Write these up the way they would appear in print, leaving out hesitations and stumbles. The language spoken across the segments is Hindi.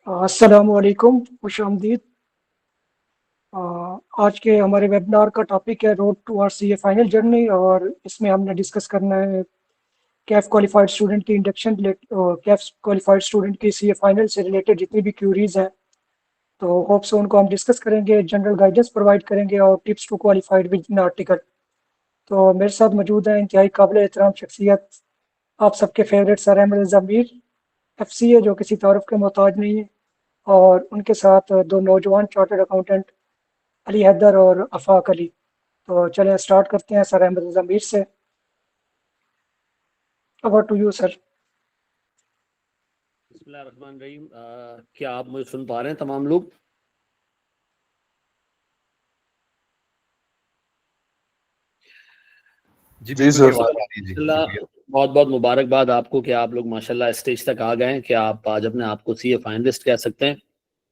अस्सलाम वालेकुम, खुश आमदीद। अ, आज के हमारे वेबिनार का टॉपिक है road to our CA final journey, और इसमें हमने डिस्कस करना है कैफ क्वालिफाइड स्टूडेंट की इंडक्शन, कैफ क्वालिफाइड स्टूडेंट की सीए फाइनल से रिलेटेड जितनी भी क्यूरीज हैं, तो होप सो उनको हम डिस्कस करेंगे, जनरल गाइडेंस प्रोवाइड करेंगे और tips to qualified within article. तो मेरे साथ मौजूद है इंतहाई काबिल एहतराम शख्सियत, आप सबके फेवरेट सर अहमद रज़ा मीर, एफसीए जो किसी तारुफ के मोहताज नहीं है, और उनके साथ दो नौजवान चार्टर्ड अकाउंटेंट अली हैदर और अफाक अली। तो चलें स्टार्ट करते हैं सर अहमद ज़मीर से। Over to you sir. बिस्मिल्लाहिर्रहमानिर्रहीम। क्या आप मुझे सुन पा रहे हैं तमाम लोग? जी सर। बहुत बहुत मुबारकबाद आपको कि आप लोग माशाल्लाह स्टेज तक आ गए हैं कि आप आज अपने आप को सीए फाइनलिस्ट कह सकते हैं।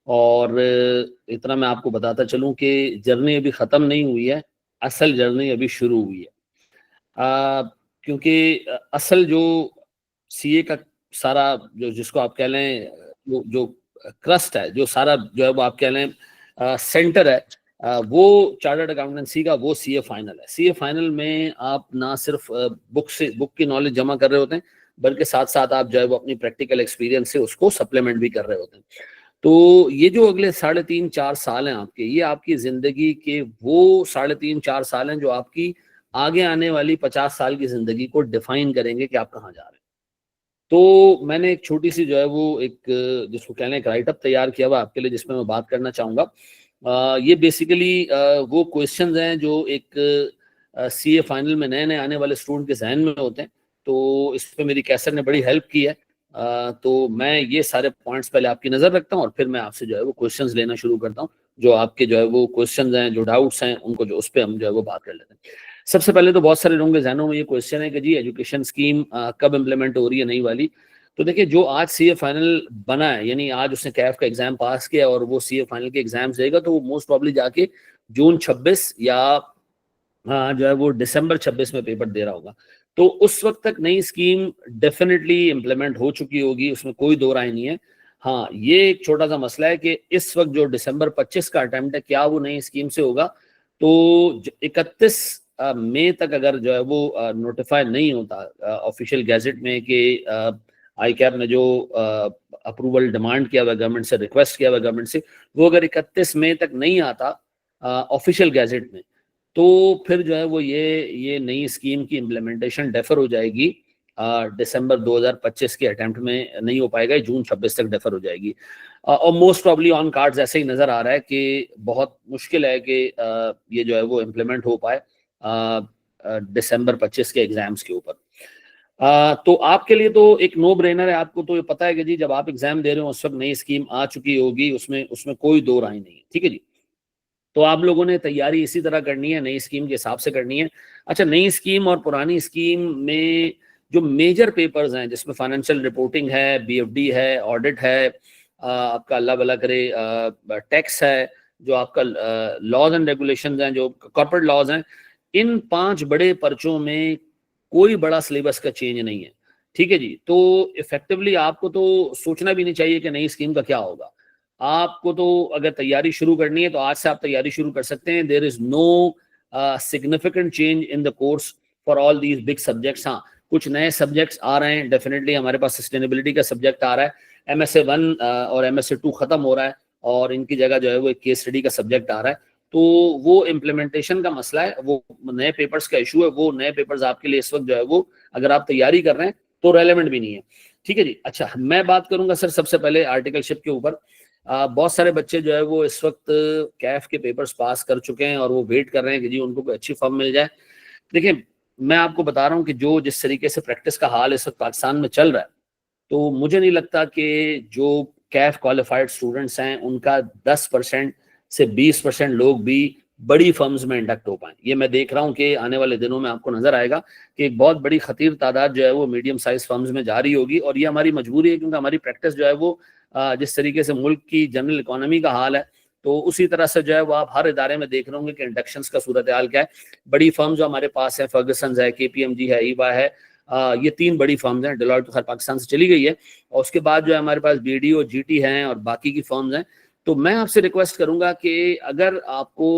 और इतना मैं आपको बताता चलूं कि जर्नी अभी ख़त्म नहीं हुई है, असल जर्नी अभी शुरू हुई है। क्योंकि असल जो सीए का सारा जो जिसको आप कह लें जो क्रस्ट है, जो सारा जो है वो आप कह लें सेंटर है, वो चार्टर्ड अकाउंटेंसी का वो सीए फाइनल है। सीए फाइनल में आप ना सिर्फ बुक की नॉलेज जमा कर रहे होते हैं, बल्कि साथ साथ आप जो है वो अपनी प्रैक्टिकल एक्सपीरियंस से उसको सप्लीमेंट भी कर रहे होते हैं। तो ये जो अगले 3.5-4 साल हैं आपके, ये आपकी जिंदगी के वो 3.5-4 साल हैं जो आपकी आगे आने वाली 50 साल की जिंदगी को डिफाइन करेंगे कि आप कहाँ जा रहे हैं। तो मैंने एक छोटी सी जो है वो एक जिसको कहने एक राइटअप तैयार किया हुआ आपके लिए, जिसमें मैं बात करना चाहूँगा। ये बेसिकली वो क्वेश्चंस हैं जो एक सीए फाइनल में नए नए आने वाले स्टूडेंट के जहन में होते हैं। तो इस पर मेरी कैसर ने बड़ी हेल्प की है। तो मैं ये सारे पॉइंट्स पहले आपकी नज़र रखता हूँ और फिर मैं आपसे जो है वो क्वेश्चंस लेना शुरू करता हूँ। जो आपके जो है वो क्वेश्चंस हैं, जो डाउट्स हैं, उनको जो उस पर हम जो है वो बात कर लेते हैं। सबसे पहले तो बहुत सारे लोगों के जहनों में ये क्वेश्चन है कि जी एजुकेशन स्कीम कब इम्प्लीमेंट हो रही है नई वाली। तो देखिए, जो आज सीए फाइनल बना है, यानी आज उसने कैफ का एग्जाम पास किया और वो सीए फाइनल के एग्जाम देगा, तो वो मोस्ट प्रॉब्ली जाके जून 26 या जो है वो दिसंबर 26 में पेपर दे रहा होगा। तो उस वक्त तक नई स्कीम डेफिनेटली इम्प्लीमेंट हो चुकी होगी, उसमें कोई दो राय नहीं है। हाँ, ये एक छोटा सा मसला है कि इस वक्त जो दिसंबर 25 का अटेम्प्ट है, क्या वो नई स्कीम से होगा? तो 31 मई तक अगर जो है वो नोटिफाई नहीं होता ऑफिशियल गैजेट में कि आई कैप ने जो अप्रूवल डिमांड किया हुआ गवर्नमेंट से, रिक्वेस्ट किया हुआ गवर्नमेंट से, वो अगर 31 मई तक नहीं आता ऑफिशियल गैजेट में, तो फिर जो है वो ये नई स्कीम की इम्प्लीमेंटेशन डेफर हो जाएगी। दिसंबर 2025 के अटेम्प्ट में नहीं हो पाएगा, जून 26 तक डेफर हो जाएगी। और मोस्ट प्रॉब्ली ऑन कार्ड्स ऐसे ही नज़र आ रहा है कि बहुत मुश्किल है कि ये जो है वो इम्प्लीमेंट हो पाए दिसंबर 25 के एग्जाम्स के ऊपर। तो आपके लिए तो एक नो ब्रेनर है, आपको तो ये पता है कि जी जब आप एग्जाम दे रहे हो उस वक्त नई स्कीम आ चुकी होगी, उसमें उसमें कोई दो राय नहीं है। ठीक है जी। तो आप लोगों ने तैयारी इसी तरह करनी है, नई स्कीम के हिसाब से करनी है। अच्छा, नई स्कीम और पुरानी स्कीम में जो मेजर पेपर्स हैं, जिसमें फाइनेंशियल रिपोर्टिंग है, बीएफडी है, ऑडिट है, आपका अल्लाह भला करे टैक्स है, जो आपका लॉज एंड रेगुलेशंस हैं, जो कॉर्पोरेट लॉज हैं, इन 5 बड़े पर्चों में कोई बड़ा सिलेबस का चेंज नहीं है। ठीक है जी। तो इफेक्टिवली आपको तो सोचना भी नहीं चाहिए कि नई स्कीम का क्या होगा। आपको तो अगर तैयारी शुरू करनी है तो आज से आप तैयारी शुरू कर सकते हैं। There is no significant change in the course for all these big subjects. हाँ, कुछ नए सब्जेक्ट्स आ रहे हैं डेफिनेटली। हमारे पास सस्टेनेबिलिटी का सब्जेक्ट आ रहा है, MSA 1 और MSA 2 खत्म हो रहा है और इनकी जगह जो है वो एक केस स्टडी का सब्जेक्ट आ रहा है। तो वो इम्प्लीमेंटेशन का मसला है, वो नए पेपर्स का इशू है। वो नए पेपर्स आपके लिए इस वक्त जो है वो अगर आप तैयारी कर रहे हैं तो रेलेवेंट भी नहीं है। ठीक है जी। अच्छा, मैं बात करूंगा सर सबसे पहले आर्टिकलशिप के ऊपर। बहुत सारे बच्चे जो है वो इस वक्त कैफ के पेपर्स पास कर चुके हैं और वो वेट कर रहे हैं कि जी उनको कोई अच्छी फर्म मिल जाए। देखिए, मैं आपको बता रहा हूँ कि जो जिस तरीके से प्रैक्टिस का हाल इस वक्त पाकिस्तान में चल रहा है, तो मुझे नहीं लगता कि जो कैफ क्वालिफाइड स्टूडेंट्स हैं उनका 10% से 20% लोग भी बड़ी फर्म्स में इंडक्ट हो पाए। ये मैं देख रहा हूँ कि आने वाले दिनों में आपको नजर आएगा कि एक बहुत बड़ी खतीर तादाद जो है वो मीडियम साइज फर्म्स में जा रही होगी। और ये हमारी मजबूरी है, क्योंकि हमारी प्रैक्टिस जो है वो जिस तरीके से मुल्क की जनरल इकोनॉमी का हाल है, तो उसी तरह से जो है वो आप हर इदारे में देख रहे होंगे कि इंडक्शंस का सूरत हाल क्या है। बड़ी फर्म जो हमारे पास है, फर्गसन है, KPMG है, ईवा है, ये 3 बड़ी फर्म्स हैं। डेलॉयट तो खैर पाकिस्तान से चली गई है, और उसके बाद जो है हमारे पास BDO, GT हैं और बाकी की फर्म्स हैं। तो मैं आपसे रिक्वेस्ट करूंगा कि अगर आपको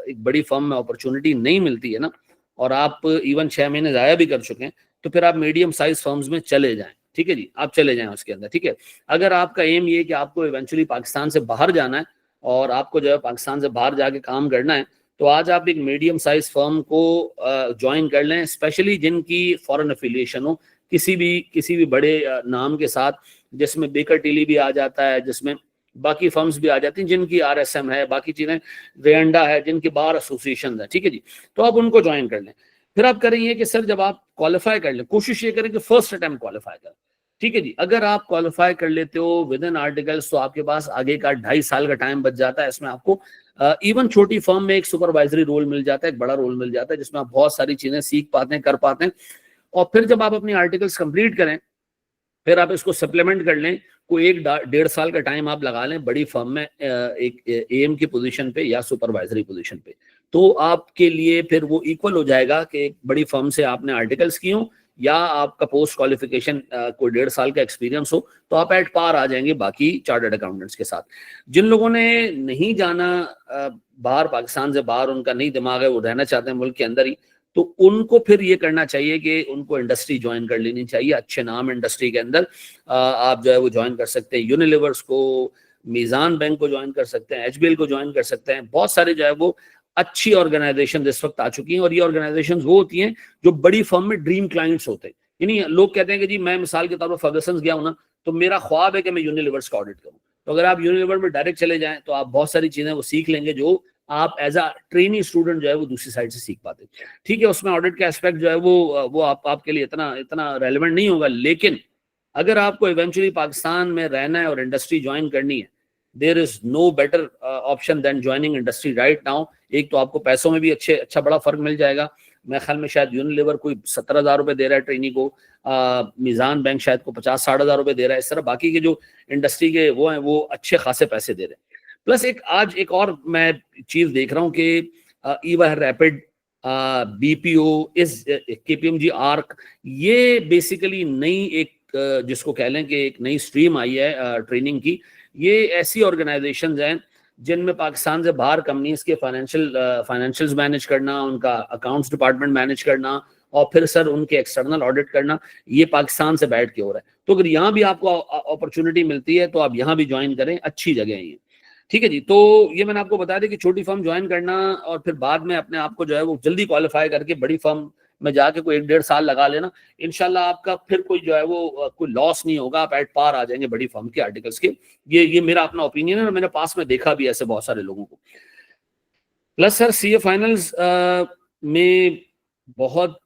एक बड़ी फर्म में अपॉर्चुनिटी नहीं मिलती है ना, और आप इवन 6 महीने ज़ाया भी कर चुके हैं, तो फिर आप मीडियम साइज फर्म्स में चले जाएं। ठीक है जी, आप चले जाएं उसके अंदर। ठीक है, अगर आपका एम ये कि आपको इवेंचुअली पाकिस्तान से बाहर जाना है और आपको जो है पाकिस्तान से बाहर जाके काम करना है, तो आज आप एक मीडियम साइज फर्म को ज्वाइन कर लें, स्पेशली जिनकी फॉरेन एफिलिएशन हो किसी भी बड़े नाम के साथ, जिसमें बेकर टिली भी आ जाता है, जिसमें बाकी फर्म्स भी आ जाती हैं, जिनकी RSM है, बाकी चीजें रेंडा है, जिनकी बार एसोसिएशन है। ठीक है जी, तो आप उनको ज्वाइन कर लें। फिर आप करेंगे कि सर जब आप क्वालिफाई कर लें, कोशिश ये करें कि फर्स्ट अटेम्प्ट क्वालिफाई करें। ठीक है जी, अगर आप क्वालिफाई कर लेते हो विद इन आर्टिकल्स, तो आपके पास आगे का 2.5 साल का टाइम बच जाता है। इसमें आपको इवन छोटी फर्म में एक सुपरवाइजरी रोल मिल जाता है, एक बड़ा रोल मिल जाता है, जिसमें आप बहुत सारी चीजें सीख पाते हैं, कर पाते हैं। और फिर जब आप अपनी आर्टिकल्स कंप्लीट करें, फिर आप इसको सप्लीमेंट कर लें, कोई 1-1.5 साल का टाइम आप लगा लें बड़ी फर्म में एक AM की पोजीशन पे या सुपरवाइजरी पोजीशन पे, तो आपके लिए फिर वो इक्वल हो जाएगा कि एक बड़ी फर्म से आपने आर्टिकल्स की हो या आपका पोस्ट क्वालिफिकेशन कोई 1.5 साल का एक्सपीरियंस हो, तो आप एट पार आ जाएंगे बाकी चार्टर्ड अकाउंटेंट्स के साथ। जिन लोगों ने नहीं जाना बाहर, पाकिस्तान से बाहर, उनका नहीं दिमाग है, वो रहना चाहते हैं मुल्क के अंदर ही, तो उनको फिर ये करना चाहिए कि उनको इंडस्ट्री ज्वाइन कर लेनी चाहिए। अच्छे नाम इंडस्ट्री के अंदर आप जो है वो ज्वाइन कर सकते हैं। यूनिलीवर्स को, मीज़ान बैंक को ज्वाइन कर सकते हैं, HBL को ज्वाइन कर सकते हैं। बहुत सारे जो है वो अच्छी ऑर्गेनाइजेशन इस वक्त आ चुकी हैं, और ये ऑर्गेनाइजेशन वो होती हैं जो बड़ी फर्म में ड्रीम क्लाइंट्स होते हैं। यानी लोग कहते हैं कि जी मैं मिसाल के तौर पर फर्गसन गया हूं ना, तो मेरा ख्वाब है कि मैं यूनिलीवर्स का ऑडिट करूं। तो अगर आप यूनिलीवर में डायरेक्ट चले जाएं, तो आप बहुत सारी चीजें वो सीख लेंगे जो आप एज अ ट्रेनी स्टूडेंट जो है वो दूसरी साइड से सीख पाते हैं। ठीक है, उसमें ऑडिट का एस्पेक्ट जो है वो आपके लिए इतना रेलेवेंट नहीं होगा, लेकिन अगर आपको इवेंचुअली पाकिस्तान में रहना है और इंडस्ट्री ज्वाइन करनी है, there is no better option than joining industry right now. एक तो आपको पैसों में भी अच्छा बड़ा फर्क मिल जाएगा। मेरे ख्याल में शायद यूनिलीवर कोई 17,000 रुपए दे रहा है ट्रेनी को, मीज़ान बैंक शायद को 50-60 हज़ार रुपए दे रहा है। इस तरह बाकी के जो इंडस्ट्री के वो हैं वो अच्छे खासे पैसे दे रहे हैं। प्लस आज एक और मैं चीज देख रहा हूँ कि ईवा रैपिड, BPO, इस KPMG आर्क, ये बेसिकली नई एक जिसको कह लें कि एक नई स्ट्रीम आई है ट्रेनिंग की। ये ऐसी ऑर्गेनाइजेशंस हैं जिनमें पाकिस्तान से बाहर कंपनीज के फाइनेंशियल्स मैनेज करना, उनका अकाउंट्स डिपार्टमेंट मैनेज करना, और फिर सर उनके एक्सटर्नल ऑडिट करना, ये पाकिस्तान से बैठ के हो रहा है। तो अगर यहाँ भी आपको अपॉर्चुनिटी मिलती है तो आप यहाँ भी ज्वाइन करें, अच्छी जगह है ये। ठीक है जी, तो ये मैंने आपको बता दिया कि छोटी फर्म ज्वाइन करना और फिर बाद में अपने आप को जो है वो जल्दी क्वालिफाई करके बड़ी फर्म में जाके कोई 1-1.5 साल लगा लेना, इंशाल्लाह आपका फिर कोई जो है वो कोई लॉस नहीं होगा, आप एट पार आ जाएंगे बड़ी फर्म के आर्टिकल्स के। ये मेरा अपना ओपिनियन है और मैंने पास में देखा भी ऐसे बहुत सारे लोगों को। प्लस सर CA फाइनल्स में बहुत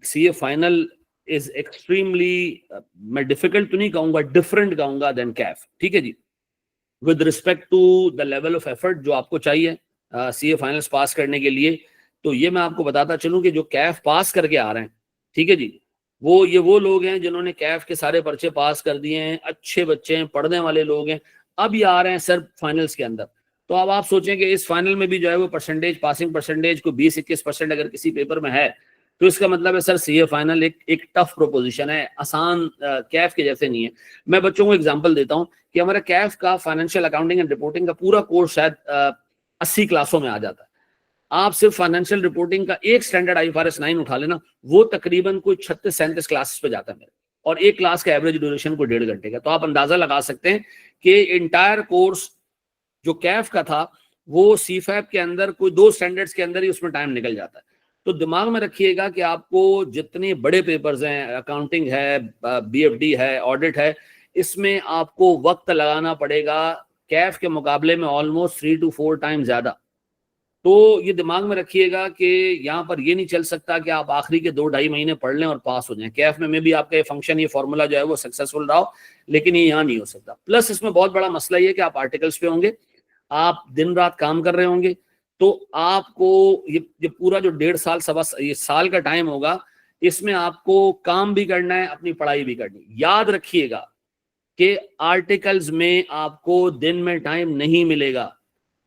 CA फाइनल इज एक्सट्रीमली, मैं डिफिकल्ट तो नहीं कहूंगा, डिफरेंट कहूंगा देन कैफ। ठीक है जी, with respect to the level of effort जो आपको चाहिए CA फाइनल्स पास करने के लिए। तो ये मैं आपको बताता चलूं कि जो कैफ पास करके आ रहे हैं, ठीक है जी, वो लोग हैं जिन्होंने कैफ के सारे पर्चे पास कर दिए हैं, अच्छे बच्चे हैं, पढ़ने वाले लोग हैं, अब ये आ रहे हैं सर फाइनल्स के अंदर। तो अब आप सोचें कि इस फाइनल में भी जो है वो पासिंग परसेंटेज को 20-21% अगर किसी पेपर में है, तो इसका मतलब है सर CA फाइनल एक टफ प्रोपोजिशन है, आसान कैफ के जैसे नहीं है। मैं बच्चों को एग्जांपल देता हूं कि हमारा कैफ का फाइनेंशियल अकाउंटिंग एंड रिपोर्टिंग का पूरा कोर्स शायद 80 क्लासों में आ जाता है। आप सिर्फ फाइनेंशियल रिपोर्टिंग का एक स्टैंडर्ड IFRS 9 उठा लेना, वो तकरीबन कोई 36-37 क्लासेस पे जाता है मेरे, और एक क्लास का एवरेज ड्यूरेशन को 1.5 घंटे का। तो आप अंदाजा लगा सकते हैं कि इंटायर कोर्स जो कैफ का था वो CFAP के अंदर कोई 2 स्टैंडर्ड्स के अंदर ही उसमें टाइम निकल जाता है। तो दिमाग में रखिएगा कि आपको जितने बड़े पेपर्स हैं, अकाउंटिंग है, BFD है, ऑडिट है, इसमें आपको वक्त लगाना पड़ेगा कैफ के मुकाबले में ऑलमोस्ट 3 to 4 टाइम ज्यादा। तो ये दिमाग में रखिएगा कि यहाँ पर ये नहीं चल सकता कि आप आखिरी के 2-2.5 महीने पढ़ लें और पास हो जाएं। कैफ में भी आपका ये फंक्शन, ये फॉर्मूला जो है वो सक्सेसफुल रहा हो, लेकिन ये यहाँ नहीं हो सकता। प्लस इसमें बहुत बड़ा मसला ये कि आप आर्टिकल्स पे होंगे, आप दिन रात काम कर रहे होंगे, तो आपको ये पूरा जो 1.5 साल ये साल का टाइम होगा, इसमें आपको काम भी करना है, अपनी पढ़ाई भी करनी। याद रखिएगा कि आर्टिकल्स में आपको दिन में टाइम नहीं मिलेगा,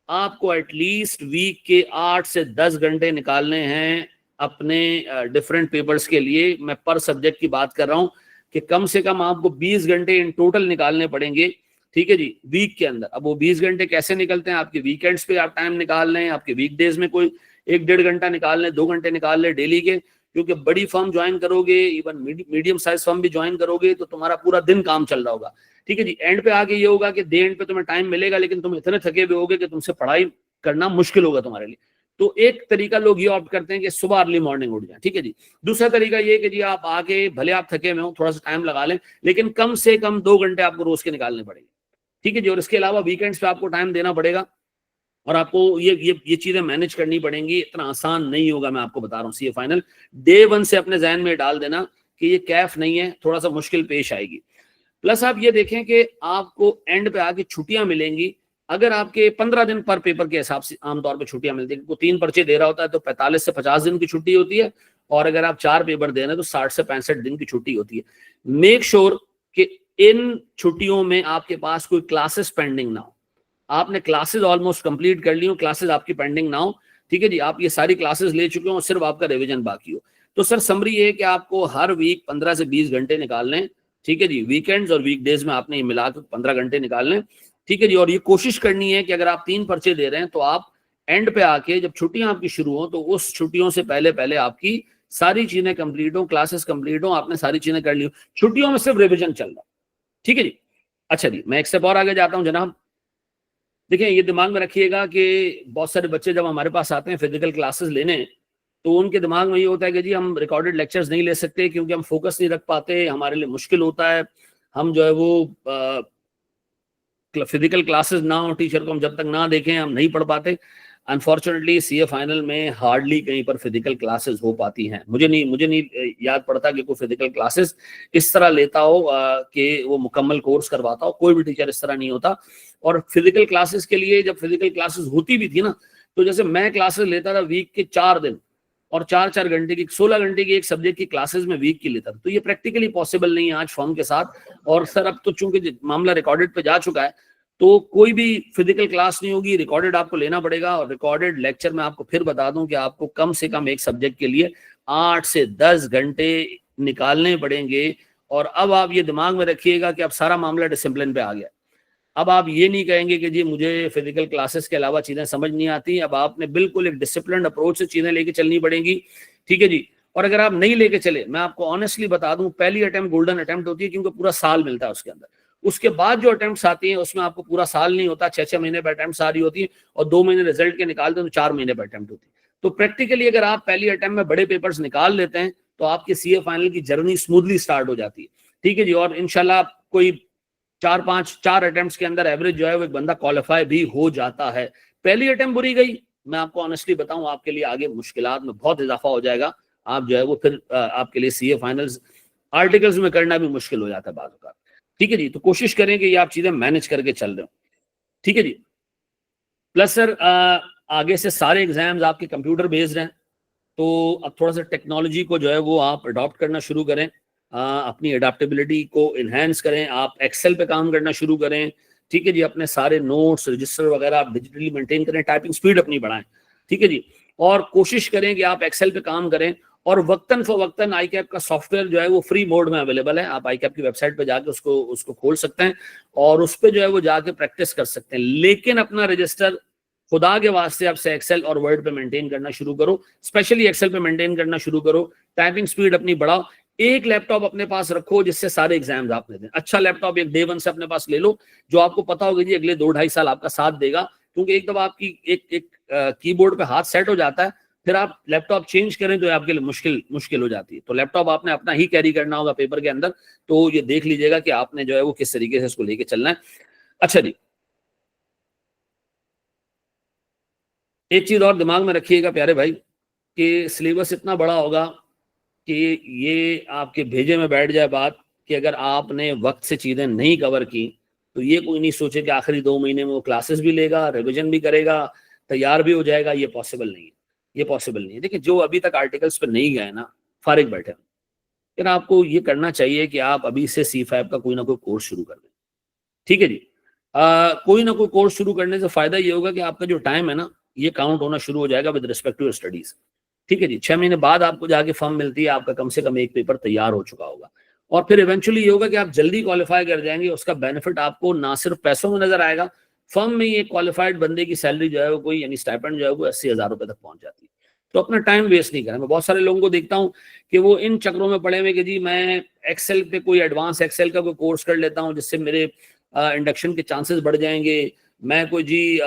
आपको एटलीस्ट वीक के 8 से 10 घंटे निकालने हैं अपने डिफरेंट पेपर्स के लिए, मैं पर सब्जेक्ट की बात कर रहा हूँ, कि कम से कम आपको 20 घंटे इन टोटल निकालने पड़ेंगे, ठीक है जी, वीक के अंदर। अब वो 20 घंटे कैसे निकलते हैं, आपके वीकेंड्स पे आप टाइम निकाल लें, आपके वीकडेज में कोई 1-1.5 घंटा निकाल लें, 2 घंटे निकाल लें डेली के, क्योंकि बड़ी फर्म ज्वाइन करोगे, इवन मीडियम साइज फर्म भी ज्वाइन करोगे, तो तुम्हारा पूरा दिन काम चल रहा होगा, ठीक है जी। एंड पे आके ये होगा कि डे एंड पे तुम्हें टाइम मिलेगा, लेकिन तुम इतने थके हुए होगे कि तुमसे पढ़ाई करना मुश्किल होगा तुम्हारे लिए। तो एक तरीका लोग ये ऑप्ट करते हैं कि सुबह अर्ली मॉर्निंग उठ जाए, ठीक है जी। दूसरा तरीका ये कि जी आप आके भले आप थके हुए हो, थोड़ा सा टाइम लगा लें, लेकिन कम से कम 2 घंटे आपको रोज के निकालने पड़ेंगे, ठीक है जी। और इसके अलावा वीकेंड्स पे आपको टाइम देना पड़ेगा, और आपको ये चीजें मैनेज करनी पड़ेंगी। इतना आसान नहीं होगा, मैं आपको बता रहा हूँ। सीए फाइनल डे 1 से अपने जहन में डाल देना कि ये कैफ नहीं है, थोड़ा सा मुश्किल पेश आएगी। प्लस आप ये देखें कि आपको एंड पे आके छुट्टियां मिलेंगी। अगर आपके 15 दिन पर पेपर के हिसाब से आमतौर पर छुट्टियां मिलती है, वो 3 पर्चे दे रहा होता है तो 45 से 50 दिन की छुट्टी होती है, और अगर आप 4 पेपर दे रहे हैं तो 60 से 65 दिन की छुट्टी होती है। मेक श्योर कि इन छुट्टियों में आपके पास कोई क्लासेस पेंडिंग ना हो। आपने क्लासेस ऑलमोस्ट कंप्लीट कर ली हो, क्लासेस आपकी पेंडिंग ना हो, ठीक है जी, आप ये सारी क्लासेस ले चुके हो, सिर्फ आपका रिवीजन बाकी हो। तो सर समरी ये है कि आपको हर वीक 15 से 20 घंटे निकालने हैं, ठीक है जी। वीकेंड्स और वीकडेज में आपने मिलाकर 15 घंटे निकालने, ठीक है जी। और ये कोशिश करनी है कि अगर आप 3 पर्चे दे रहे हैं तो आप एंड पे आके जब छुट्टियां आपकी शुरू हो तो उस छुट्टियों से पहले पहले आपकी सारी चीजें कंप्लीट हो, क्लासेस कंप्लीट हो, आपने सारी चीजें कर ली हो, छुट्टियों में सिर्फ रिविजन चल रहा, ठीक है जी। अच्छा जी, मैं एक स्टेप और आगे जाता हूँ जनाब। देखिए ये दिमाग में रखिएगा कि बहुत सारे बच्चे जब हमारे पास आते हैं फिजिकल क्लासेस लेने, तो उनके दिमाग में ये होता है कि जी हम रिकॉर्डेड लेक्चर्स नहीं ले सकते क्योंकि हम फोकस नहीं रख पाते, हमारे लिए मुश्किल होता है, हम जो है वो फिजिकल क्लासेस ना हो, टीचर को हम जब तक ना देखें हम नहीं पढ़ पाते। अनफॉर्चुनेटली सीए फाइनल में हार्डली कहीं पर फिजिकल क्लासेस हो पाती हैं। मुझे नहीं याद पड़ता कि कोई फिजिकल क्लासेस इस तरह लेता हो कि वो मुकम्मल कोर्स करवाता हो, कोई भी टीचर इस तरह नहीं होता। और फिजिकल क्लासेस के लिए जब फिजिकल क्लासेस होती भी थी ना, तो जैसे मैं क्लासेस लेता था वीक के 4 दिन, और 4-4 घंटे की 16 घंटे की एक सब्जेक्ट की क्लासेस में वीक की लेता था, तो ये प्रैक्टिकली पॉसिबल नहीं है आज फॉर्म के साथ। और सर अब तो चूंकि मामला रिकॉर्डेड पे जा चुका है, तो कोई भी फिजिकल क्लास नहीं होगी, रिकॉर्डेड आपको लेना पड़ेगा। और रिकॉर्डेड लेक्चर में आपको फिर बता दूं कि आपको कम से कम एक सब्जेक्ट के लिए 8 से 10 घंटे निकालने पड़ेंगे। और अब आप ये दिमाग में रखिएगा कि अब सारा मामला डिसिप्लिन पे आ गया। अब आप ये नहीं कहेंगे कि जी मुझे फिजिकल क्लासेस के अलावा चीजें समझ नहीं आती, अब आपने बिल्कुल एक डिसिप्लिन अप्रोच से चीजें लेके चलनी पड़ेंगी, ठीक है जी। और अगर आप नहीं लेके चले, मैं आपको ऑनेस्टली बता दूं, पहली अटेम्प्ट गोल्डन अटेम्प्ट होती है क्योंकि पूरा साल मिलता है उसके अंदर। उसके बाद जो अटेम्प्ट्स आती हैं उसमें आपको पूरा साल नहीं होता, 6-6 महीने पर अटेम्प्ट्स आ रही होती है, और 2 महीने रिजल्ट के निकालते हैं तो 4 महीने पर अटेम्प्ट होती है। तो प्रैक्टिकली अगर आप पहली अटेम्प्ट में बड़े पेपर्स निकाल लेते हैं तो आपकी सीए फाइनल की जर्नी स्मूथली स्टार्ट हो जाती है, ठीक है जी। और इंशाल्लाह कोई 4 अटेम्प्ट्स के अंदर एवरेज जो है वो एक बंदा क्वालिफाई भी हो जाता है। पहली अटेम्प्ट बुरी गई, मैं आपको ऑनेस्टली बताऊं, आपके लिए आगे मुश्किलात में बहुत इजाफा हो जाएगा। आप जो है वो फिर आपके लिए सीए फाइनल्स आर्टिकल्स में करना भी मुश्किल हो जाता है बाज़ औक़ात, ठीक है जी। तो कोशिश करें कि ये आप चीजें मैनेज करके चल रहे हो, ठीक है जी। प्लस सर आगे से सारे एग्जाम्स आपके कंप्यूटर बेस्ड हैं, तो अब थोड़ा सा टेक्नोलॉजी को जो है वो आप अडॉप्ट करना शुरू करें, अपनी अडेप्टेबिलिटी को इन्हेंस करें, आप एक्सेल पे काम करना शुरू करें, ठीक है जी। अपने सारे नोट्स रजिस्टर वगैरह आप डिजिटली मेंटेन करें, टाइपिंग स्पीड अपनी बढ़ाएं, ठीक है जी। और कोशिश करें कि आप एक्सेल पे काम करें, और वक्तन फवक्तन आईकैप का सॉफ्टवेयर जो है वो फ्री मोड में अवेलेबल है, आप आईकैप की वेबसाइट पे जाके उसको खोल सकते हैं और उस पर जो है वो जाके प्रैक्टिस कर सकते हैं। लेकिन अपना रजिस्टर खुदा के वास्ते आपसे एक्सेल और वर्ड पे मेंटेन करना शुरू करो, स्पेशली एक्सेल पे मेंटेन करना शुरू करो, टाइपिंग स्पीड अपनी बढ़ाओ। एक लैपटॉप अपने पास रखो जिससे सारे एग्जाम्स आप ले दें। अच्छा लैपटॉप एक डे 1 से अपने पास ले लो, जो आपको पता होगा जी अगले 2-2.5 साल आपका साथ देगा, क्योंकि एक दफा आपकी एक कीबोर्ड पे हाथ सेट हो जाता है, फिर आप लैपटॉप चेंज करें तो आपके लिए मुश्किल हो जाती है। तो लैपटॉप आपने अपना ही कैरी करना होगा पेपर के अंदर, तो ये देख लीजिएगा कि आपने जो है वो किस तरीके से इसको लेके चलना है। अच्छा जी, एक चीज और दिमाग में रखिएगा प्यारे भाई, कि सिलेबस इतना बड़ा होगा कि ये आपके भेजे में बैठ जाए बात कि अगर आपने वक्त से चीजें नहीं कवर की तो ये कोई नहीं सोचे कि आखिरी 2 महीने में वो क्लासेस भी लेगा, रिविजन भी करेगा, तैयार भी हो जाएगा। ये पॉसिबल नहीं है, ये पॉसिबल नहीं है। देखिए जो अभी तक आर्टिकल्स पे नहीं गए ना, फारिग बैठे, फिर आपको ये करना चाहिए कि आप अभी से C5 का कोई ना कोई कोर्स शुरू कर दें, ठीक है जी। कोई ना कोई कोर्स शुरू करने से फायदा ये होगा कि आपका जो टाइम है ना, ये काउंट होना शुरू हो जाएगा with respect to your studies, ठीक है जी, 6 महीने बाद आपको जाके फर्म मिलती है, आपका कम से कम एक पेपर तैयार हो चुका होगा, और फिर इवेंचुअली ये होगा कि आप जल्दी क्वालिफाई कर जाएंगे। उसका बेनिफिट आपको ना सिर्फ पैसों में नजर आएगा, फर्म में ही एक क्वालिफाइड बंदे की सैलरी जो है वो कोई यानी स्टाइपेंड जो है वो 80,000 रुपए तक पहुंच जाती है। तो अपना टाइम वेस्ट नहीं करें। मैं बहुत सारे लोगों को देखता हूँ कि वो इन चक्रों में पड़े हुए कि जी मैं एक्सेल पे कोई एडवांस एक्सेल का कोई कोर्स कर लेता हूँ जिससे मेरे इंडक्शन के चांसेस बढ़ जाएंगे, मैं कोई जी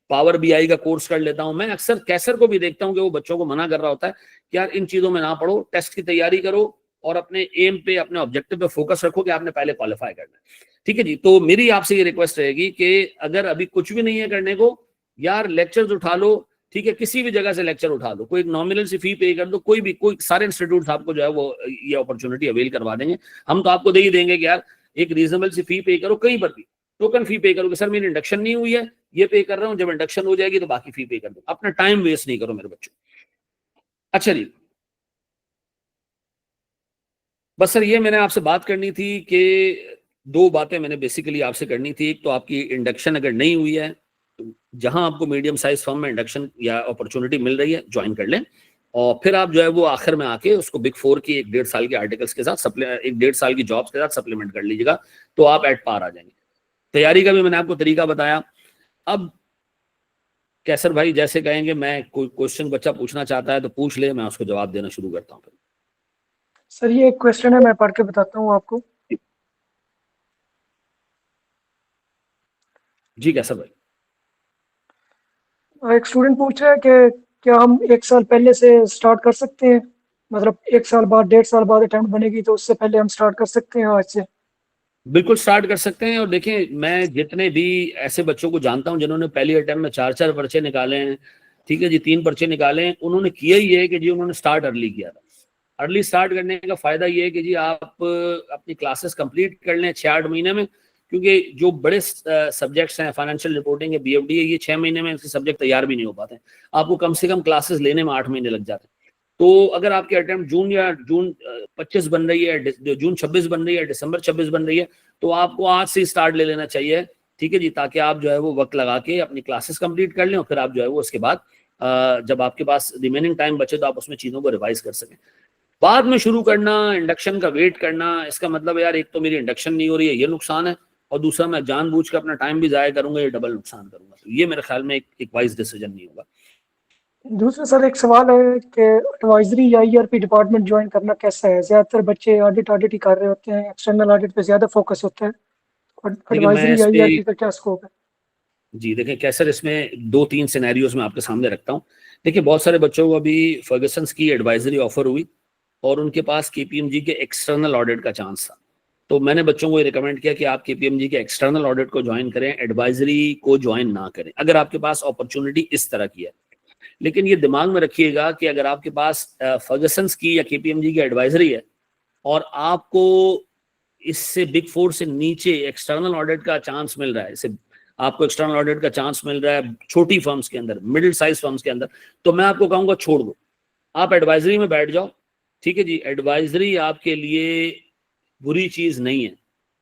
पावर बीआई का कोर्स कर लेता हूं। मैं अक्सर कैसर को भी देखता हूं कि वो बच्चों को मना कर रहा होता है कि यार इन चीजों में ना पढ़ो, टेस्ट की तैयारी करो और अपने एम पे, अपने ऑब्जेक्टिव पे फोकस रखो कि आपने पहले क्वालिफाई करना है। ठीक है जी, तो मेरी आपसे ये रिक्वेस्ट रहेगी कि अगर अभी कुछ भी नहीं है करने को, यार लेक्चर्स उठा लो, ठीक है, किसी भी जगह से लेक्चर उठा लो, कोई एक नॉमिनल सी फी पे कर दो, कोई सारे इंस्टीट्यूट आपको जो है वो ये अपॉर्चुनिटी अवेल करवा देंगे। हम तो आपको दे ही देंगे कि यार एक रीजनेबल सी फी पे करो, कहीं पर भी टोकन फी पे करो कि सर मेरी इंडक्शन नहीं हुई है, ये पे कर रहा हूं, जब इंडक्शन हो जाएगी तो बाकी फी पे कर दो। अपना टाइम वेस्ट नहीं करो मेरे बच्चों। अच्छा जी, बस सर ये मैंने आपसे बात करनी थी कि दो बातें मैंने बेसिकली आपसे करनी थी। एक तो आपकी इंडक्शन अगर नहीं हुई है तो जहां आपको मीडियम साइज फर्म में इंडक्शन या अपॉर्चुनिटी मिल रही है ज्वाइन कर लें, और फिर आप जो है वो आखिर में आके उसको बिग फोर की 1.5 साल के आर्टिकल्स के साथ 1.5 साल की जॉब्स के साथ सप्लीमेंट कर लीजिएगा, तो आप एट पार आ जाएंगे। तैयारी का भी मैंने आपको तरीका बताया। अब कैसर भाई जैसे कहेंगे, मैं कोई क्वेश्चन बच्चा पूछना चाहता है तो पूछ ले, मैं उसको जवाब देना शुरू करता हूँ। सर ये एक क्वेश्चन है, मैं पढ़ के बताता हूँ आपको। जी कैसर भाई। एक स्टूडेंट पूछ रहा है कि क्या हम 1 साल पहले से स्टार्ट कर सकते हैं, मतलब 1 साल बाद 1.5 साल बाद अटेम्प्ट बनेगी तो उससे पहले हम स्टार्ट कर सकते हैं आज से? बिल्कुल स्टार्ट कर सकते हैं। और देखें, मैं जितने भी ऐसे बच्चों को जानता हूं जिन्होंने पहली अटेम्प्ट में 4-4 पर्चे निकाले हैं, ठीक है जी, 3 पर्चे निकाले हैं, उन्होंने किया ही है कि जी उन्होंने स्टार्ट अर्ली किया था। अर्ली स्टार्ट करने का फायदा ये है कि जी आप अपनी क्लासेस कंप्लीट कर लें 6-8 महीने में, क्योंकि जो बड़े सब्जेक्ट्स हैं, फाइनेंशियल रिपोर्टिंग है, बीएफडी है, ये 6 महीने में इसके सब्जेक्ट तैयार भी नहीं हो पाते। आपको कम से कम क्लासेस लेने में 8 महीने लग जाते हैं। तो अगर आपकी अटेम्प्ट जून 25 बन रही है, जून 26 बन रही है, दिसंबर 26 बन रही है, तो आपको आज से स्टार्ट ले लेना चाहिए, ठीक है जी, ताकि आप जो है वो वक्त लगा के अपनी क्लासेस कंप्लीट कर लें और फिर आप जो है वो उसके बाद जब आपके पास रिमेनिंग टाइम बचे तो आप उसमें चीज़ों को रिवाइज कर सकें। बाद में शुरू करना, इंडक्शन का वेट करना, इसका मतलब यार एक तो मेरी इंडक्शन नहीं हो रही है, ये नुकसान है, और दूसरा मैं जानबूझ के अपना टाइम भी जाया करूंगा, ये डबल नुकसान करूंगा। तो ये मेरे ख्याल में एक वाइज डिसीजन नहीं होगा। दूसरा सर एक सवाल है कि एडवाइजरी या ईआरपी डिपार्टमेंट ज्वाइन करना कैसा है? ज़्यादातर बच्चे ऑडिट ही कर रहे होते हैं, एक्सटर्नल ऑडिट पे ज़्यादा फोकस होता है, और देखिए मैं एडवाइजरी इस या पे, ईआरपी का क्या स्कोप है? जी देखिए कैसर, इसमें 2-3 सिनेरियोज में आपके सामने रखता हूँ। देखिए बहुत सारे बच्चों को अभी फर्गसन्स की एडवाइजरी ऑफर हुई और उनके पास केपीएमजी के एक्सटर्नल ऑडिट का चांस था, तो मैंने बच्चों को ये रिकमेंड किया कि आप केपीएमजी के एक्सटर्नल ऑडिट को ज्वाइन करें, एडवाइजरी को ज्वाइन ना करें अगर आपके पास अपॉर्चुनिटी इस तरह की है। लेकिन ये दिमाग में रखिएगा कि अगर आपके पास फर्गसन्स की या केपीएमजी की एडवाइजरी है और आपको इससे बिग फोर से नीचे एक्सटर्नल ऑडिट का चांस मिल रहा है, इससे आपको एक्सटर्नल ऑडिट का चांस मिल रहा है छोटी फर्म्स के अंदर, मिडिल साइज फर्म्स के अंदर, तो मैं आपको कहूंगा छोड़ दो, आप एडवाइजरी में बैठ जाओ। ठीक है जी, एडवाइजरी आपके लिए बुरी चीज नहीं है।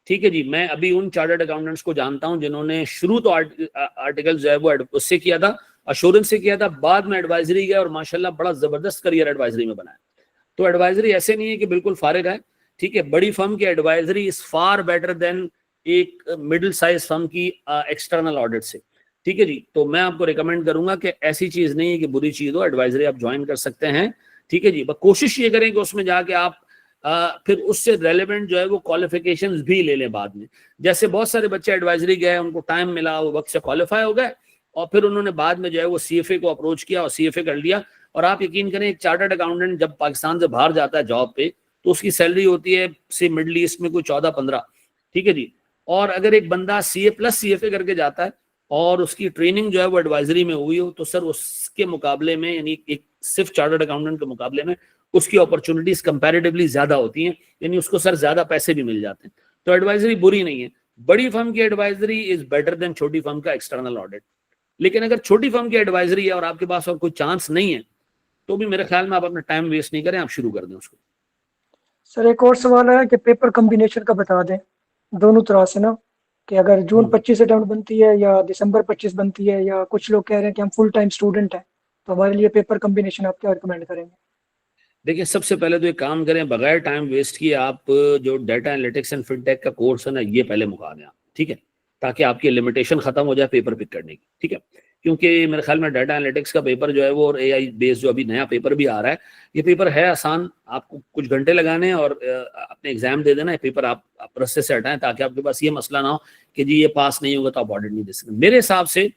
ठीक है जी, मैं अभी उन चार्टर्ड अकाउंटेंट्स को जानता हूं जिन्होंने शुरू तो आर्टिकल जो है वो उससे किया था, अश्योरेंस से किया था, बाद में एडवाइजरी गया और माशाल्लाह बड़ा जबरदस्त करियर एडवाइजरी में बनाया। तो एडवाइजरी ऐसे नहीं है कि बिल्कुल फारिग है। ठीक है, बड़ी फर्म की advisory is far better than एक मिडिल साइज फर्म की एक्सटर्नल ऑडिट से। ठीक है जी, तो मैं आपको रिकमेंड करूंगा कि ऐसी चीज नहीं है कि बुरी चीज हो, एडवाइजरी आप ज्वाइन कर सकते हैं। ठीक है जी, बस कोशिश ये करें कि उसमें जाके आप फिर उससे रेलेवेंट जो है वो क्वालिफिकेशंस भी ले लें बाद में। जैसे बहुत सारे बच्चे एडवाइजरी गए, उनको टाइम मिला, वो वक्त से क्वालिफाई हो गए और फिर उन्होंने बाद में जो है वो सीएफए को अप्रोच किया और सीएफए कर लिया। और आप यकीन करें, एक चार्टर्ड अकाउंटेंट जब पाकिस्तान से बाहर जाता है जॉब पे तो उसकी सैलरी होती है से मिडल ईस्ट में कोई 14-15। ठीक है जी, और अगर एक बंदा सीए प्लस सीएफए करके जाता है और उसकी ट्रेनिंग जो है वो एडवाइजरी में हुई हो, तो सर उसके मुकाबले में, यानी एक सिर्फ चार्टर्ड अकाउंटेंट के मुकाबले में उसकी अपॉर्चुनिटीज कंपैरेटिवली ज्यादा होती हैं, यानी उसको सर ज्यादा पैसे भी मिल जाते हैं। तो एडवाइजरी बुरी नहीं है, बड़ी फर्म की एडवाइजरी इज बेटर देन छोटी फर्म का एक्सटर्नल ऑडिट। लेकिन अगर छोटी फर्म की एडवाइजरी है और आपके पास और कोई चांस नहीं है तो भी मेरे ख्याल में आप अपना टाइम वेस्ट नहीं करें, आप शुरू कर दें उसको। सर एक और सवाल है कि पेपर कॉम्बिनेशन का बता दें दोनों तरह से ना, कि अगर जून 25 अटेम्प्ट बनती है या दिसंबर 25 बनती है, या कुछ लोग कह रहे हैं कि हम फुल टाइम स्टूडेंट हैं, तो हमारे लिए पेपर कॉम्बिनेशन आप क्या रिकमेंड करेंगे? देखिए, सबसे पहले तो एक काम करें, बगैर टाइम वेस्ट किए आप जो डाटा एनालिटिक्स एंड फिनटेक का कोर्स है ना, ये पहले मुका दें आप, ठीक है, ताकि आपकी लिमिटेशन खत्म हो जाए पेपर पिक करने की, ठीक है। क्योंकि मेरे ख्याल में डाटा एनालिटिक्स का पेपर जो है वो, और एआई बेस्ड जो अभी नया पेपर भी आ रहा है, ये पेपर है आसान, आपको कुछ घंटे लगाने हैं और अपने एग्जाम दे देना, ये पेपर आप रस्ते से हटाएं, ताकि आपके पास ये मसला ना हो कि जी ये पास नहीं होगा तो आप ऑडिट नहीं दे सकते। मेरे हिसाब से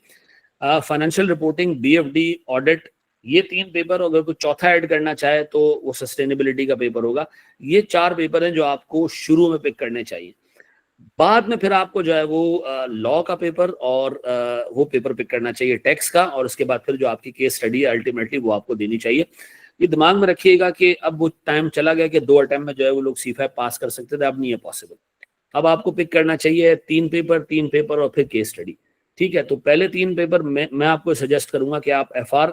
फाइनेंशियल रिपोर्टिंग, बीएफडी, ऑडिट, ये 3 पेपर, अगर कोई चौथा ऐड करना चाहे तो वो सस्टेनेबिलिटी का पेपर होगा। ये 4 पेपर हैं जो आपको शुरू में पिक करने चाहिए। बाद में फिर आपको जो है वो लॉ का पेपर और वो पेपर पिक करना चाहिए टैक्स का, और उसके बाद फिर जो आपकी केस स्टडी है अल्टीमेटली वो आपको देनी चाहिए। ये दिमाग में रखिएगा कि अब वो टाइम चला गया कि 2 अटेम्प्ट में जो है वो लोग C5 पास कर सकते थे, अब नहीं है पॉसिबल। अब आपको पिक करना चाहिए 3 पेपर और फिर केस स्टडी, ठीक है। तो पहले 3 पेपर मैं आपको सजेस्ट करूंगा कि आप FR,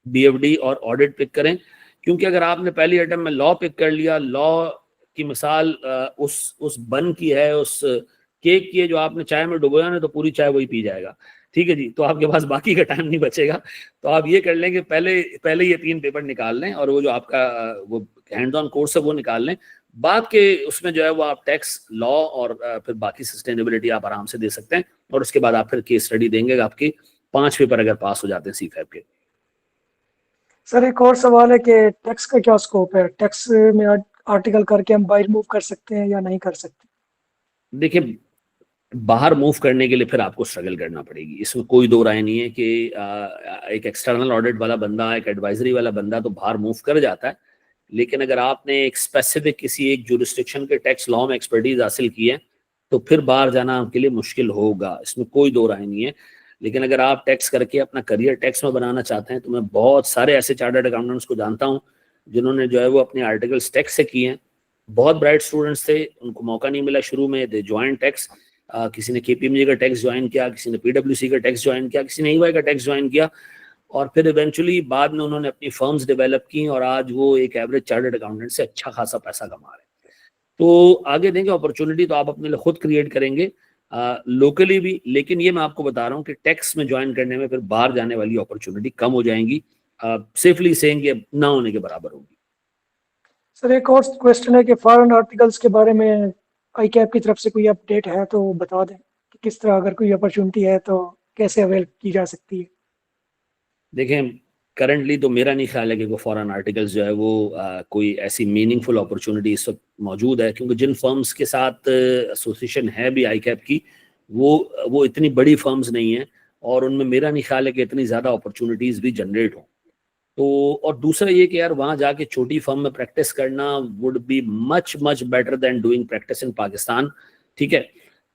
BFD और ऑडिट पिक करें, क्योंकि अगर आपने पहली अटेम्प्ट में लॉ पिक कर लिया, लॉ की मिसाल उस बन की है, उस केक की है जो आपने चाय में डुबोया ना, तो पूरी चाय वही पी जाएगा, ठीक है जी। तो आपके पास बाकी का टाइम नहीं बचेगा। तो आप ये कर लें कि पहले ये 3 पेपर निकाल लें, और वो जो आपका वो हैंड ऑन कोर्स है वो निकाल लें। बाद के उसमें जो है वो आप टैक्स, लॉ और फिर बाकी सस्टेनेबिलिटी आप आराम से दे सकते हैं, और उसके बाद आप फिर केस स्टडी देंगे। आपके 5 पेपर अगर पास हो जाते हैं C5 के। सर एक और सवाल है कि टैक्स का क्या स्कोप है? टैक्स में आर्टिकल करके हम बाहर मूव कर सकते हैं या नहीं कर सकते? देखिए, बाहर मूव करने के लिए फिर आपको स्ट्रगल करना पड़ेगी, इसमें कोई दो राय नहीं है कि एक एक्सटर्नल ऑडिट वाला बंदा, एक एडवाइजरी वाला बंदा तो बाहर मूव कर जाता है, लेकिन अगर आपने एक स्पेसिफिक किसी एक जुरिस्डिक्शन के टैक्स लॉ में एक्सपर्टीज हासिल की है तो फिर बाहर जाना आपके लिए मुश्किल होगा, इसमें कोई दो राय नहीं है। लेकिन अगर आप टैक्स करके अपना करियर टैक्स में बनाना चाहते हैं, तो मैं बहुत सारे ऐसे चार्टर्ड अकाउंटेंट्स को जानता हूँ जिन्होंने जो है वो अपने आर्टिकल्स टैक्स से किए हैं। बहुत ब्राइट स्टूडेंट्स थे, उनको मौका नहीं मिला शुरू में, दे ज्वाइन टैक्स। किसी ने KPMG का टैक्स ज्वाइन किया, किसी ने PwC का टैक्स ज्वाइन किया, किसी ने EY का टैक्स ज्वाइन किया, और फिर इवेंचुअली बाद में उन्होंने अपनी फर्म्स डेवलप की और आज वो एक एवरेज चार्टर्ड अकाउंटेंट से अच्छा खासा पैसा कमा रहे हैं। तो आगे देंगे अपॉर्चुनिटी तो आप अपने लिए खुद क्रिएट करेंगे लोकली भी, लेकिन ये मैं आपको बता रहा हूँ कि टैक्स में ज्वाइन करने में फिर बाहर जाने वाली अपॉर्चुनिटी कम हो जाएंगी, सेफली सेइंग ना होने के बराबर होगी। सर एक और क्वेश्चन है कि फॉरेन आर्टिकल्स के बारे में ICAP की तरफ से कोई अपडेट है तो बता दें कि किस तरह, अगर कोई अपॉर्चुनिटी है तो कैसे अवेल की जा सकती है? देखें, करंटली तो मेरा नहीं ख्याल है कि कोई फॉरेन आर्टिकल्स जो है वो कोई ऐसी मीनिंगफुल अपॉर्चुनिटी इस वक्त मौजूद है, क्योंकि जिन फर्म्स के साथ एसोसिएशन है भी ICAP की, वो इतनी बड़ी फर्म्स नहीं है, और उनमें मेरा नहीं ख्याल है कि इतनी ज़्यादा अपॉर्चुनिटीज़ भी जनरेट हों। तो और दूसरा ये कि यार वहाँ जाके छोटी फर्म में प्रैक्टिस करना would be much much better than doing practice in Pakistan, ठीक है।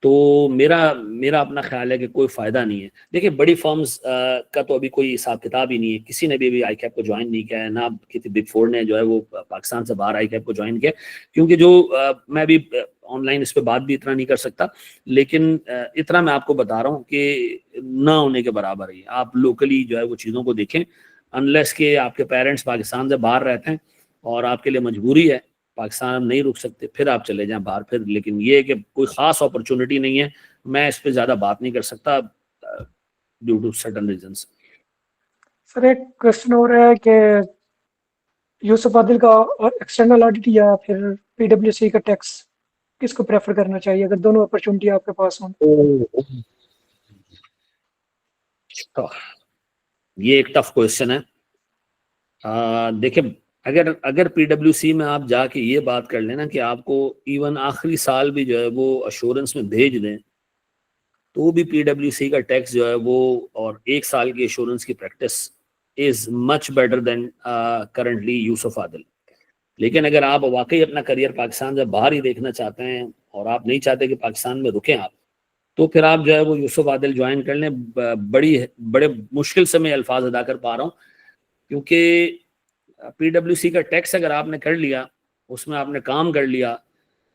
तो मेरा मेरा अपना ख्याल है कि कोई फ़ायदा नहीं है। देखिए, बड़ी फर्म्स का तो अभी कोई हिसाब किताब ही नहीं है, किसी ने भी ICAP को ज्वाइन नहीं किया है, ना किसी बिग 4 ने जो है वो पाकिस्तान से बाहर ICAP को ज्वाइन किया, क्योंकि जो मैं भी ऑनलाइन इस पर बात भी इतना नहीं कर सकता, लेकिन इतना मैं आपको बता रहा हूँ कि ना होने के बराबर ही। आप लोकली जो है वो चीज़ों को देखें, अनलेस के आपके पेरेंट्स पाकिस्तान से बाहर रहते हैं और आपके लिए मजबूरी है, पाकिस्तान नहीं रुक सकते, फिर आप चले जाएं बाहर फिर। लेकिन ये कि कोई ख़ास अपॉर्चुनिटी नहीं है, मैं इस पर ज़्यादा बात नहीं कर सकता due to certain reasons. Sir एक क्वेश्चन हो रहा है कि यूसुफ आदिल का एक्सटर्नल ऑडिट या फिर PwC का टैक्स, किसको प्रेफर करना चाहिए अगर दोनों अपॉर्चुनिटी आपके पास हों? तो ये एक टफ क्वेश्चन है। देखिए, अगर अगर PwC में आप जाके ये बात कर लेना कि आपको इवन आखिरी साल भी जो है वो अश्योरेंस में भेज दें, तो भी PwC का टैक्स जो है वो और 1 साल की एश्योरेंस की practice is much better than currently Yusuf Adil. लेकिन अगर आप वाकई अपना करियर पाकिस्तान से बाहर ही देखना चाहते हैं और आप नहीं चाहते कि पाकिस्तान में रुकें आप, तो फिर आप जो है वो यूसुफ आदिल ज्वाइन कर लें। बड़े मुश्किल से मैं अल्फाज अदा कर पा रहा हूँ, क्योंकि PwC का टैक्स अगर आपने कर लिया, उसमें आपने काम कर लिया,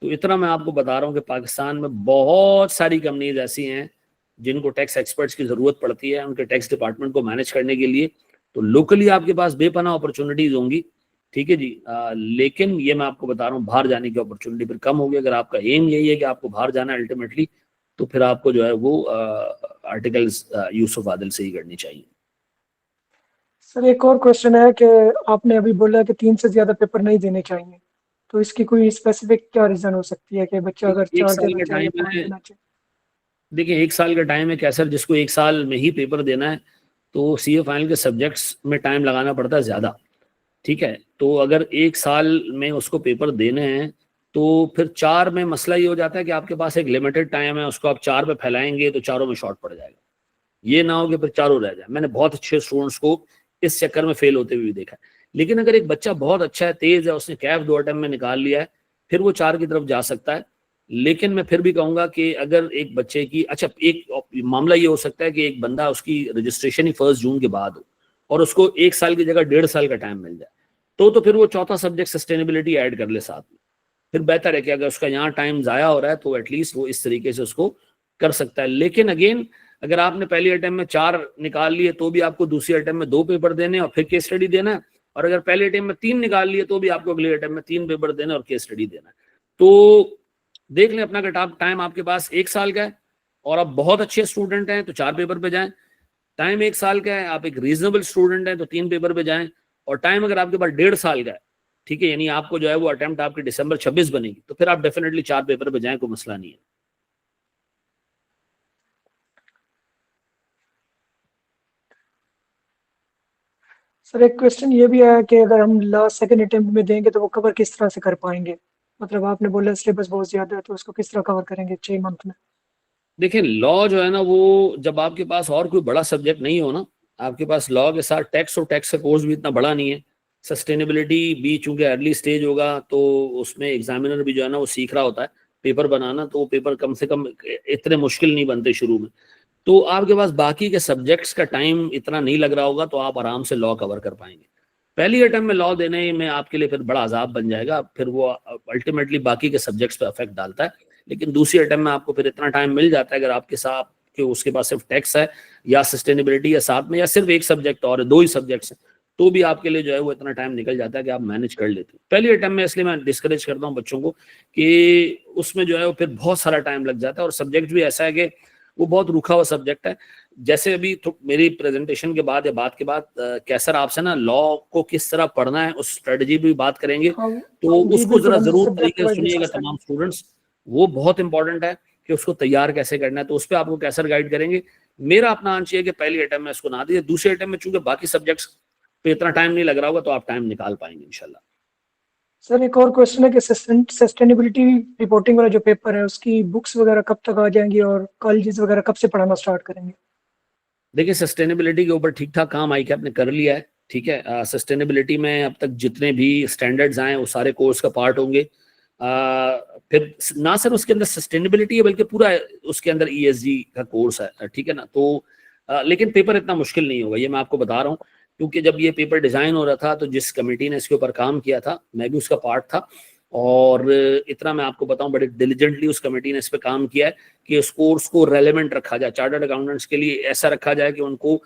तो इतना मैं आपको बता रहा हूँ कि पाकिस्तान में बहुत सारी कंपनीज ऐसी हैं जिनको टैक्स एक्सपर्ट्स की ज़रूरत पड़ती है उनके टैक्स डिपार्टमेंट को मैनेज करने के लिए। तो लोकली आपके पास बेपनाह अपॉर्चुनिटीज़ होंगी, ठीक है जी। लेकिन ये मैं आपको बता रहा हूँ, बाहर जाने की अपॉर्चुनिटी फिर कम होगी। अगर आपका एम यही है कि आपको बाहर जाना है अल्टीमेटली, तो फिर आपको जो है वो आर्टिकल्स यूसुफ आदिल से ही करनी चाहिए। सर एक और क्वेश्चन है कि आपने अभी बोला कि 3 से ज़्यादा पेपर नहीं देने चाहिए, तो इसकी कोई स्पेसिफिक क्या रीज़न हो सकती है कि बच्चा अगर एक 4 साल देना का चाहे या टाइम 5 है। देना चाहे? देखिए, 1 साल का टाइम है कैसर, जिसको 1 साल में ही पेपर देना है, तो सीए फाइनल के सब्जेक्ट्स में टाइम लगाना पड़ता है ज़्यादा। ठीक है, तो अगर 1 साल में उसको पेपर देने हैं, तो फिर 4 में मसला ये हो जाता है कि आपके पास एक लिमिटेड टाइम है, उसको आप 4 में फैलाएंगे तो चारों में शॉर्ट पड़ जाएगा। ये ना हो कि फिर चारों रह जाए। मैंने बहुत अच्छे स्टूडेंट्स को इस चक्कर में फेल होते हुए भी देखा है। लेकिन अगर एक बच्चा बहुत अच्छा है, तेज है, उसने कैफ 2 अटेम्प्ट में निकाल लिया है, फिर वो 4 की तरफ जा सकता है। लेकिन मैं फिर भी कहूंगा कि अगर एक बच्चे की, अच्छा, एक मामला ये हो सकता है कि एक बंदा, उसकी रजिस्ट्रेशन ही 1 जून के बाद हो और उसको 1 साल की जगह 1.5 साल का टाइम मिल जाए, तो फिर वो चौथा सब्जेक्ट सस्टेनेबिलिटी ऐड कर ले साथ में। फिर बेहतर है कि अगर उसका यहाँ टाइम ज़ाया हो रहा है तो एटलीस्ट वो इस तरीके से उसको कर सकता है। लेकिन अगेन, अगर आपने पहली अटेम्प्ट में 4 निकाल लिए तो भी आपको दूसरी अटेम्प्ट में 2 पेपर देने और फिर केस स्टडी देना है, और अगर पहले अटेम्प्ट में 3 निकाल लिए तो भी आपको अगले अटेम्प्ट में 3 पेपर देने और केस स्टडी देना है। तो देख लें, अपना कट टाइम आपके पास 1 साल का है और आप बहुत अच्छे स्टूडेंट हैं तो 4 पेपर पे जाएं। टाइम 1 साल का है, आप एक रीजनेबल स्टूडेंट हैं तो 3 पेपर पे जाएं। और टाइम अगर आपके पास 1.5 साल का है, ठीक है, यानी आपको जो है वो अटेम्प्ट आपकी दिसंबर 26 बनेगी, तो फिर आप डेफिनेटली 4 पेपर पे जाएं, कोई मसला नहीं है। सर एक क्वेश्चन ये भी है कि अगर हम लास्ट सेकंड अटेम्प्ट में देंगे तो वो कवर किस तरह से कर पाएंगे? मतलब आपने बोला सिलेबस बहुत ज़्यादा है, तो उसको किस तरह कवर करेंगे 6 मंथ में? देखिए, लॉ जो है ना, वो जब आपके पास और कोई बड़ा सब्जेक्ट नहीं हो ना, आपके पास लॉ के साथ टैक्स, और टैक्स का कोर्स भी इतना बड़ा नहीं है, सस्टेनेबिलिटी भी चूंकि अर्ली स्टेज होगा, तो उसमें एग्जामिनर भी जो है ना वो सीख रहा होता है पेपर बनाना, तो वो पेपर कम से कम इतने मुश्किल नहीं बनते शुरू में। तो आपके पास बाकी के सब्जेक्ट्स का टाइम इतना नहीं लग रहा होगा, तो आप आराम से लॉ कवर कर पाएंगे। पहली अटेम्प्ट में लॉ देने में आपके लिए फिर बड़ा अजाब बन जाएगा, फिर वो अल्टीमेटली बाकी के सब्जेक्ट्स पे अफेक्ट डालता है। लेकिन दूसरी अटेम्प्ट में आपको फिर इतना टाइम मिल जाता है, अगर आपके साथ कि उसके पास सिर्फ टैक्स है या सस्टेनेबिलिटी या साथ में या सिर्फ एक सब्जेक्ट और 2 ही सब्जेक्ट्स हैं, तो भी आपके लिए जो है वो इतना टाइम निकल जाता है कि आप मैनेज कर लेते हैं पहली अटेम्प्ट में। इसलिए मैं डिस्करेज करता हूँ बच्चों को कि उसमें जो है वो फिर बहुत सारा टाइम लग जाता है, और सब्जेक्ट भी ऐसा है कि वो बहुत रूखा हुआ सब्जेक्ट है। जैसे अभी तो मेरी प्रेजेंटेशन के बाद या बात के बाद कैसर आपसे ना लॉ को किस तरह पढ़ना है उस स्ट्रेटजी भी बात करेंगे, हाँ तो जी, उसको बिल्कुल जरा हम जरूर सब्जेक्ट तरीके से वाइज सुनिएगा डिस्कस तमाम करेंगे। स्टूडेंट्स। वो बहुत इंपॉर्टेंट है कि उसको तैयार कैसे करना है, तो उस पर आपको कैसर गाइड करेंगे। मेरा अपना आंच है कि पहली अटेम्प्ट में इसको ना दीजिए, दूसरे अटेम्प्ट में चूंकि बाकी सब्जेक्ट्स पे इतना टाइम नहीं लग रहा होगा, तो आप टाइम निकाल पाएंगे इंशाल्लाह। सर एक और क्वेश्चन है कि सस्टेनेबिलिटी रिपोर्टिंग वाला जो पेपर है उसकी बुक्स वगैरह कब तक आ जाएंगी और कॉलेजेस वगैरह कब से पढ़ाना स्टार्ट करेंगे? देखिए, सस्टेनेबिलिटी के ऊपर ठीक ठाक काम आई कि आपने कर लिया है। ठीक है, सस्टेनेबिलिटी में अब तक जितने भी स्टैंडर्ड्स आए वो सारे कोर्स का पार्ट होंगे। फिर ना सिर्फ उसके अंदर सस्टेनेबिलिटी है, बल्कि पूरा उसके अंदर ईएसजी का कोर्स है। ठीक है ना, तो लेकिन पेपर इतना मुश्किल नहीं होगा, ये मैं आपको बता रहा हूँ। क्योंकि जब ये पेपर डिजाइन हो रहा था, तो जिस कमेटी ने इसके ऊपर काम किया था, मैं भी उसका पार्ट था। और इतना मैं आपको बताऊं, बड़े डिलीजेंटली उस कमेटी ने इस पर काम किया है कि इस कोर्स को रेलेवेंट रखा जाए, चार्टर्ड अकाउंटेंट्स के लिए ऐसा रखा जाए कि उनको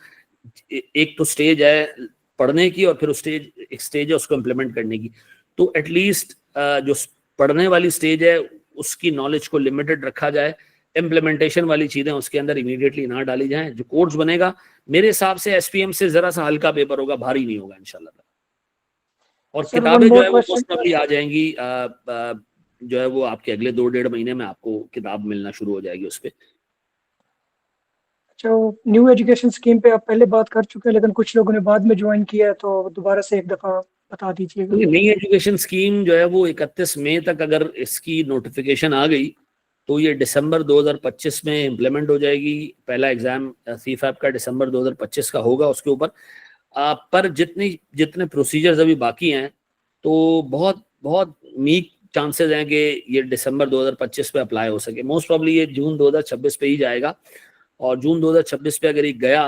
एक तो स्टेज है पढ़ने की, और फिर उस स्टेज एक स्टेज है उसको इम्प्लीमेंट करने की। तो एटलीस्ट जो पढ़ने वाली स्टेज है उसकी नॉलेज को लिमिटेड रखा जाए, इम्प्लीमेंटेशन वाली चीजें उसके अंदर इमीडिएटली ना डाली जाएं। जो कोर्स बनेगा मेरे हिसाब से एसपीएम से जरा सा हल्का पेपर होगा, भारी नहीं होगा इंशाल्लाह। और सर वन किताबें जो मोर है वो क्वेश्चन। मोस्ट प्रॉब्ली आ जाएंगी, जो है वो आपके अगले 2 डेढ़ महीने में आपको किताब मिलना शुरू हो जाएगी उस पर। अच्छा, न्यू एजुकेशन स्कीम पे आप पहले बात कर चुके हैं, लेकिन कुछ लोगों ने बाद में ज्वाइन किया है, तो दोबारा से एक दफ़ा बता दीजिएगा। तो नई एजुकेशन स्कीम जो है वो 31 मई तक अगर इसकी नोटिफिकेशन आ गई, तो ये दिसंबर 2025 में इम्प्लीमेंट हो जाएगी। पहला एग्जाम सीफैप का दिसंबर 2025 का होगा उसके ऊपर। पर जितने प्रोसीजर्स अभी बाकी हैं, तो बहुत बहुत मीक चांसेस हैं कि ये दिसंबर 2025 पे अप्लाई हो सके। मोस्ट प्रॉब्ली ये जून 2026 पे ही जाएगा, और जून 2026 पे अगर ये गया,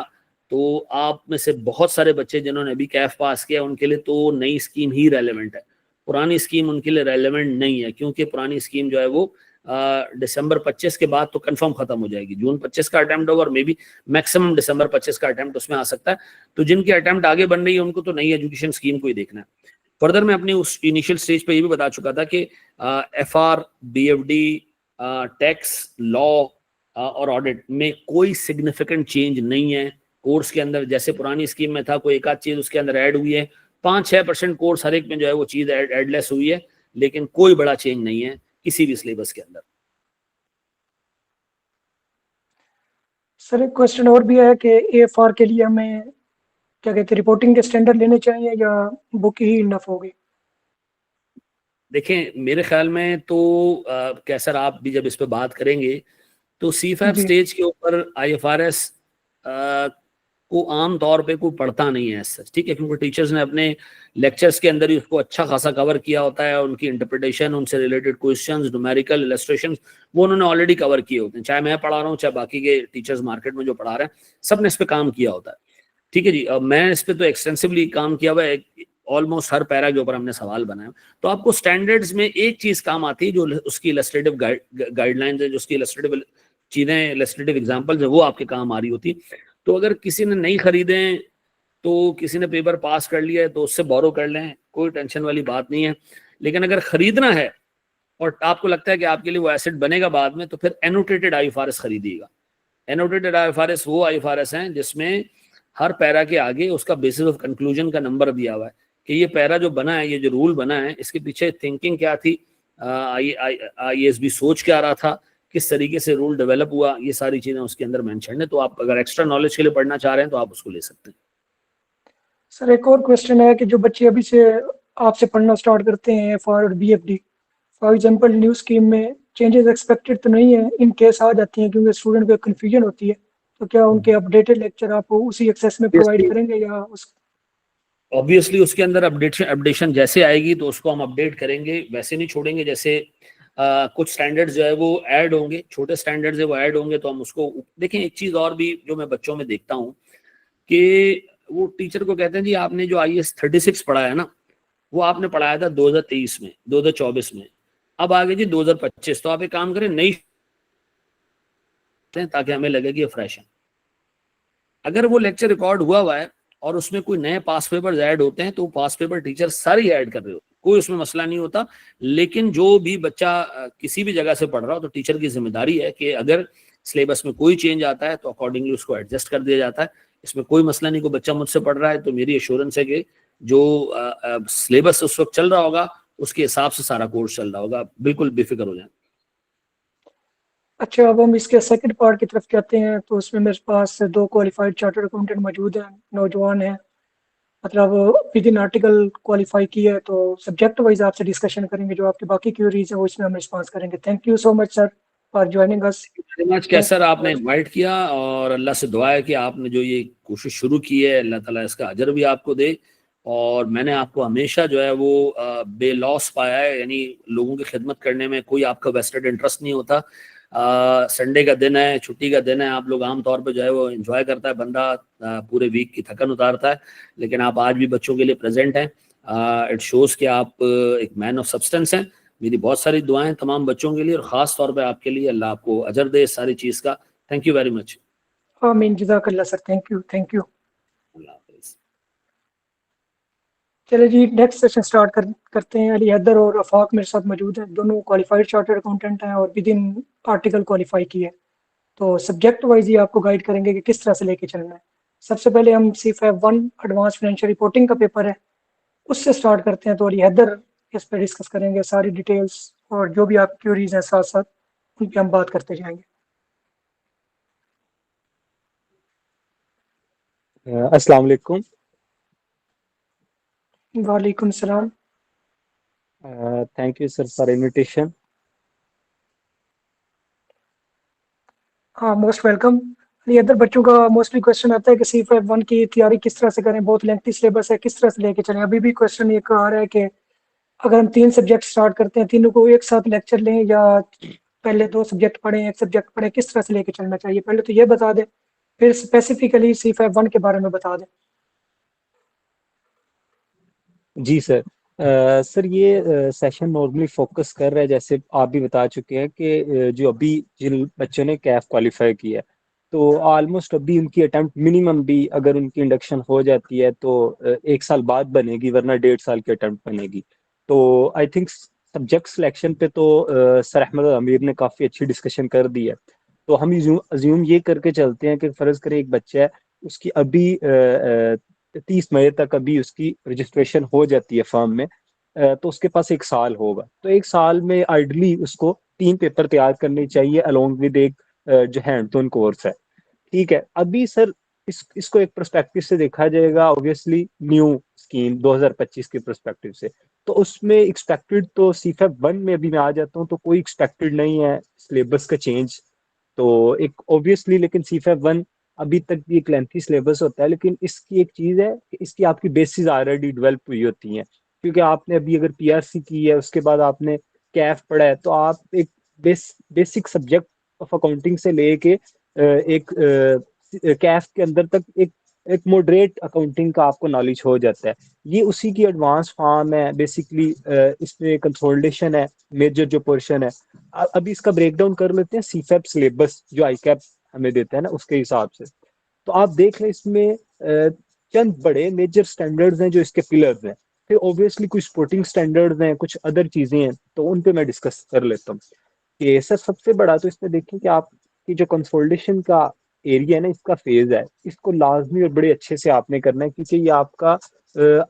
तो आप में से बहुत सारे बच्चे जिन्होंने अभी कैफ पास किया, उनके लिए तो नई स्कीम ही रेलेवेंट है। पुरानी स्कीम उनके लिए रेलेवेंट नहीं है, क्योंकि पुरानी स्कीम जो है वो दिसंबर 25 के बाद तो कंफर्म खत्म हो जाएगी। जून 25 का अटेम्प्ट होगा, और मे बी मैक्सिमम दिसंबर 25 का अटेम्प्ट उसमें आ सकता है। तो जिनके अटेम्प्ट आगे बन रही है उनको तो नई एजुकेशन स्कीम को ही देखना है। फर्दर मैं अपनी उस इनिशियल स्टेज पे ये भी बता चुका था कि एफआर, बीएफडी, टैक्स, लॉ और ऑडिट में कोई सिग्निफिकेंट चेंज नहीं है, कोर्स के अंदर जैसे पुरानी स्कीम में था, कोई एक आध चीज उसके अंदर ऐड हुई है, 5-6% कोर्स हर एक में जो है वो चीज एडलेस हुई है, लेकिन कोई बड़ा चेंज नहीं है किसी भी सिलेबस के अंदर। सर एक क्वेश्चन और भी है कि AFR के लिए हमें क्या कहते हैं रिपोर्टिंग के स्टैंडर्ड लेने चाहिए या बुक ही इनफ होगी? देखें मेरे ख्याल में तो कैसर आप भी जब इस पे बात करेंगे तो C5 जी स्टेज के ऊपर IFRS को आम तौर पे कोई पढ़ता नहीं है सच, ठीक है, क्योंकि टीचर्स ने अपने लेक्चर्स के अंदर ही उसको अच्छा खासा कवर किया होता है, उनकी इंटरप्रिटेशन, उनसे रिलेटेड क्वेश्चंस, न्यूमेरिकल इलस्ट्रेशंस वो उन्होंने ऑलरेडी कवर किए होते हैं, चाहे मैं पढ़ा रहा हूँ चाहे बाकी के टीचर्स मार्केट में जो पढ़ा रहे हैं, सब ने इस पे काम किया होता है, ठीक है जी। मैं इस पे तो एक्सटेंसिवली काम किया हुआ है, ऑलमोस्ट हर पैरा के ऊपर हमने सवाल बनाया। तो आपको स्टैंडर्ड्स में एक चीज काम आती है जो उसकी इलस्ट्रेटिव गाइडलाइंस है, जो उसकी इलस्ट्रेटिव चीजें, इलस्ट्रेटिव एग्जांपल्स है, वो आपके काम आ रही होती है। तो अगर किसी ने नहीं खरीदे तो किसी ने पेपर पास कर लिया है तो उससे बोरो कर लें, कोई टेंशन वाली बात नहीं है। लेकिन अगर खरीदना है और आपको लगता है कि आपके लिए वो एसेट बनेगा बाद में, तो फिर एनोटेटेड IFRS खरीदिएगा। एनोटेटेड IFRS वो IFRS हैं जिसमें हर पैरा के आगे उसका बेसिस ऑफ कंक्लूजन का नंबर दिया हुआ है कि ये पैरा जो बना है, ये जो रूल बना है, इसके पीछे थिंकिंग क्या थी, IASB सोच क्या रहा था, किस तरीके से रूल डेवलप हुआ, ये सारी चीजें उसके अंदर मेंशन है। तो आप अगर एक्स्ट्रा नॉलेज के लिए पढ़ना चाह रहे हैं तो आप उसको ले सकते हैं। सर एक और क्वेश्चन है कि जो बच्चे अभी से आपसे पढ़ना स्टार्ट करते हैं AFR और BFD, for example new scheme में चेंजेस एक्सपेक्टेड तो नहीं है, इन केस आ जाती हैं क्योंकि स्टूडेंट को कन्फ्यूजन होती है, तो क्या उनके अपडेटेड लेक्चर आप उसी एक्सेस में प्रोवाइड करेंगे या उस? ऑब्वियसली उसके अंदर अपडेशन जैसे आएगी तो उसको हम अपडेट करेंगे, वैसे नहीं छोड़ेंगे। जैसे कुछ स्टैंडर्ड्स जो है वो ऐड होंगे, छोटे स्टैंडर्ड्स है वो ऐड होंगे तो हम उसको देखें। एक चीज और भी जो मैं बच्चों में देखता हूँ कि वो टीचर को कहते हैं जी आपने जो IAS 36 पढ़ा है ना, वो आपने पढ़ाया था 2023 में, 2024 में, अब आगे जी 2025, तो आप एक काम करें नई, ताकि हमें लगे कि ये फ्रेश है। अगर वो लेक्चर रिकॉर्ड हुआ है और उसमें कोई नए पास पेपर्स ऐड होते हैं तो पास पेपर टीचर सारी ऐड कर रहे होते, कोई उसमें मसला नहीं होता। लेकिन जो भी बच्चा किसी भी जगह से पढ़ रहा हो तो टीचर की जिम्मेदारी है कि अगर सिलेबस में कोई चेंज आता है तो अकॉर्डिंगली उसको एडजस्ट कर दिया जाता है। इसमें कोई मसला नहीं, कोई बच्चा मुझसे पढ़ रहा है तो मेरी एश्योरेंस है कि जो सिलेबस उस वक्त चल रहा होगा उसके हिसाब से सारा कोर्स चल रहा होगा, बिल्कुल बेफिक्र हो जाए। अच्छा, अब हम इसके सेकंड पार्ट की तरफ जाते हैं, तो उसमें मेरे पास 2 क्वालिफाइड चार्टर्ड अकाउंटेंट मौजूद हैं, नौजवान हैं, मतलब विद इन आर्टिकल क्वालिफाई की है, तो सब्जेक्ट वाइज आपसे डिस्कशन करेंगे, जो आपकी बाकी क्यूरीज है वो इसमें हम रिस्पॉन्स करेंगे। Thank you so much sir for joining us. मच कैसर, आपने इनवाइट किया और अल्लाह से दुआ है कि आपने जो ये कोशिश शुरू की है अल्लाह ताला इसका अजर भी आपको दे। और मैंने आपको हमेशा जो है वो बेलॉस पाया है, यानी लोगों की खिदमत करने में कोई आपका वेस्टेड इंटरेस्ट नहीं होता। संडे का दिन है, छुट्टी का दिन है, आप लोग आम तौर पे जो है वो एंजॉय करता है बंदा, पूरे वीक की थकन उतारता है, लेकिन आप आज भी बच्चों के लिए प्रेजेंट हैं। इट शोज कि आप एक मैन ऑफ सब्सटेंस हैं। मेरी बहुत सारी दुआएं तमाम बच्चों के लिए और ख़ास तौर पे आपके लिए, अल्लाह आपको अजर दे इस सारी चीज़ का। Thank you very much. आमीन, जज़ाकल्लाह sir, thank you thank you. अल्लाह हाफिज़। चलिए जी, नेक्स्ट सेशन स्टार्ट करते हैं। अली हैदर और अफाक मेरे साथ मौजूद हैं, दोनों क्वालिफाइड चार्टर्ड अकाउंटेंट हैं और विद इन आर्टिकल क्वालिफाई की है, तो सब्जेक्ट वाइज ही आपको गाइड करेंगे कि किस तरह से लेके चलना है। सबसे पहले हम C5 1 एडवांस फाइनेंशियल रिपोर्टिंग का पेपर है, उससे स्टार्ट करते हैं। तो अली हैदर इस पर डिस्कस करेंगे सारी डिटेल्स, और जो भी आप क्यूरीज हैं साथ साथ उन पर हम बात करते जाएंगे। अस्सलाम वालेकुम। वालेकुम सलाम। Thank you sir for invitation. हाँ, मोस्ट वेलकम। अली हैदर, बच्चों का मोस्टली क्वेश्चन आता है कि C5 1 की तैयारी किस तरह से करें, बहुत लेंथी सिलेबस है, किस तरह से लेके चलें। अभी भी क्वेश्चन ये आ रहा है कि अगर हम 3 सब्जेक्ट स्टार्ट करते हैं, तीनों को एक साथ लेक्चर लें या पहले 2 सब्जेक्ट पढ़ें, एक सब्जेक्ट पढ़ें, किस तरह से लेके चलना चाहिए? पहले तो ये बता दें, फिर स्पेसिफिकली C5 1 के बारे में बता दें। जी सर। सर ये सेशन नॉर्मली फोकस कर रहा है, जैसे आप भी बता चुके हैं कि जो अभी जिन बच्चों ने कैफ क्वालिफाई किया है तो ऑलमोस्ट अभी उनकी अटेम्प्ट मिनिमम भी अगर उनकी इंडक्शन हो जाती है तो 1 साल बाद बनेगी, वरना 1.5 साल की अटेम्प्ट बनेगी। तो आई थिंक सब्जेक्ट सिलेक्शन पे तो सर अहमद अमीर ने काफ़ी अच्छी डिस्कशन कर दी है। तो हम अज्यूम ये करके चलते हैं कि फ़र्ज़ करें एक बच्चा है उसकी अभी 30 मई तक अभी उसकी रजिस्ट्रेशन हो जाती है फर्म में, तो उसके पास 1 साल होगा। तो 1 साल में आइडली उसको 3 पेपर तैयार करने चाहिए अलोंग विद एक जो हैंड ऑन कोर्स है। ठीक है, अभी सर इसको एक पर्सपेक्टिव से देखा जाएगा, ऑब्वियसली न्यू स्कीम 2025 के पर्सपेक्टिव से, तो उसमें एक्सपेक्टेड तो सीफेप 1 में अभी मैं आ जाता हूँ, तो कोई एक्सपेक्टेड नहीं है सिलेबस का चेंज। तो एक ऑब्वियसली, लेकिन सीफेप 1 अभी तक भी एक लेंथी सिलेबस होता है, लेकिन इसकी एक चीज है कि इसकी आपकी बेसिस ऑलरेडी डेवलप हुई होती हैं, क्योंकि आपने अभी अगर पीआरसी की है, उसके बाद आपने कैफ पढ़ा है, तो आप एक बेसिक सब्जेक्ट ऑफ अकाउंटिंग से लेके एक कैफ के अंदर तक एक एक मॉडरेट अकाउंटिंग का आपको नॉलेज हो जाता है। ये उसी की एडवांस फॉर्म है बेसिकली। इसमें कंसोलिडेशन है, मेजर जो पोर्शन है। अभी इसका ब्रेक डाउन कर लेते हैं सीफेप सिलेबस जो आईकैप हमें देता है ना, उसके हिसाब से। तो आप देख लें इसमें चंद बड़े मेजर स्टैंडर्ड्स हैं जो इसके पिलर्स हैं। फिर ऑब्वियसली कुछ स्पोर्टिंग स्टैंडर्ड्स हैं, कुछ अदर चीजें हैं, तो उन पे मैं डिस्कस कर लेता हूँ। कि सर सबसे बड़ा तो इसमें देखें कि आपकी जो कंसोलिडेशन का एरिया है ना, इसका फेज है, इसको लाजमी और बड़े अच्छे से आपने करना है, क्योंकि ये आपका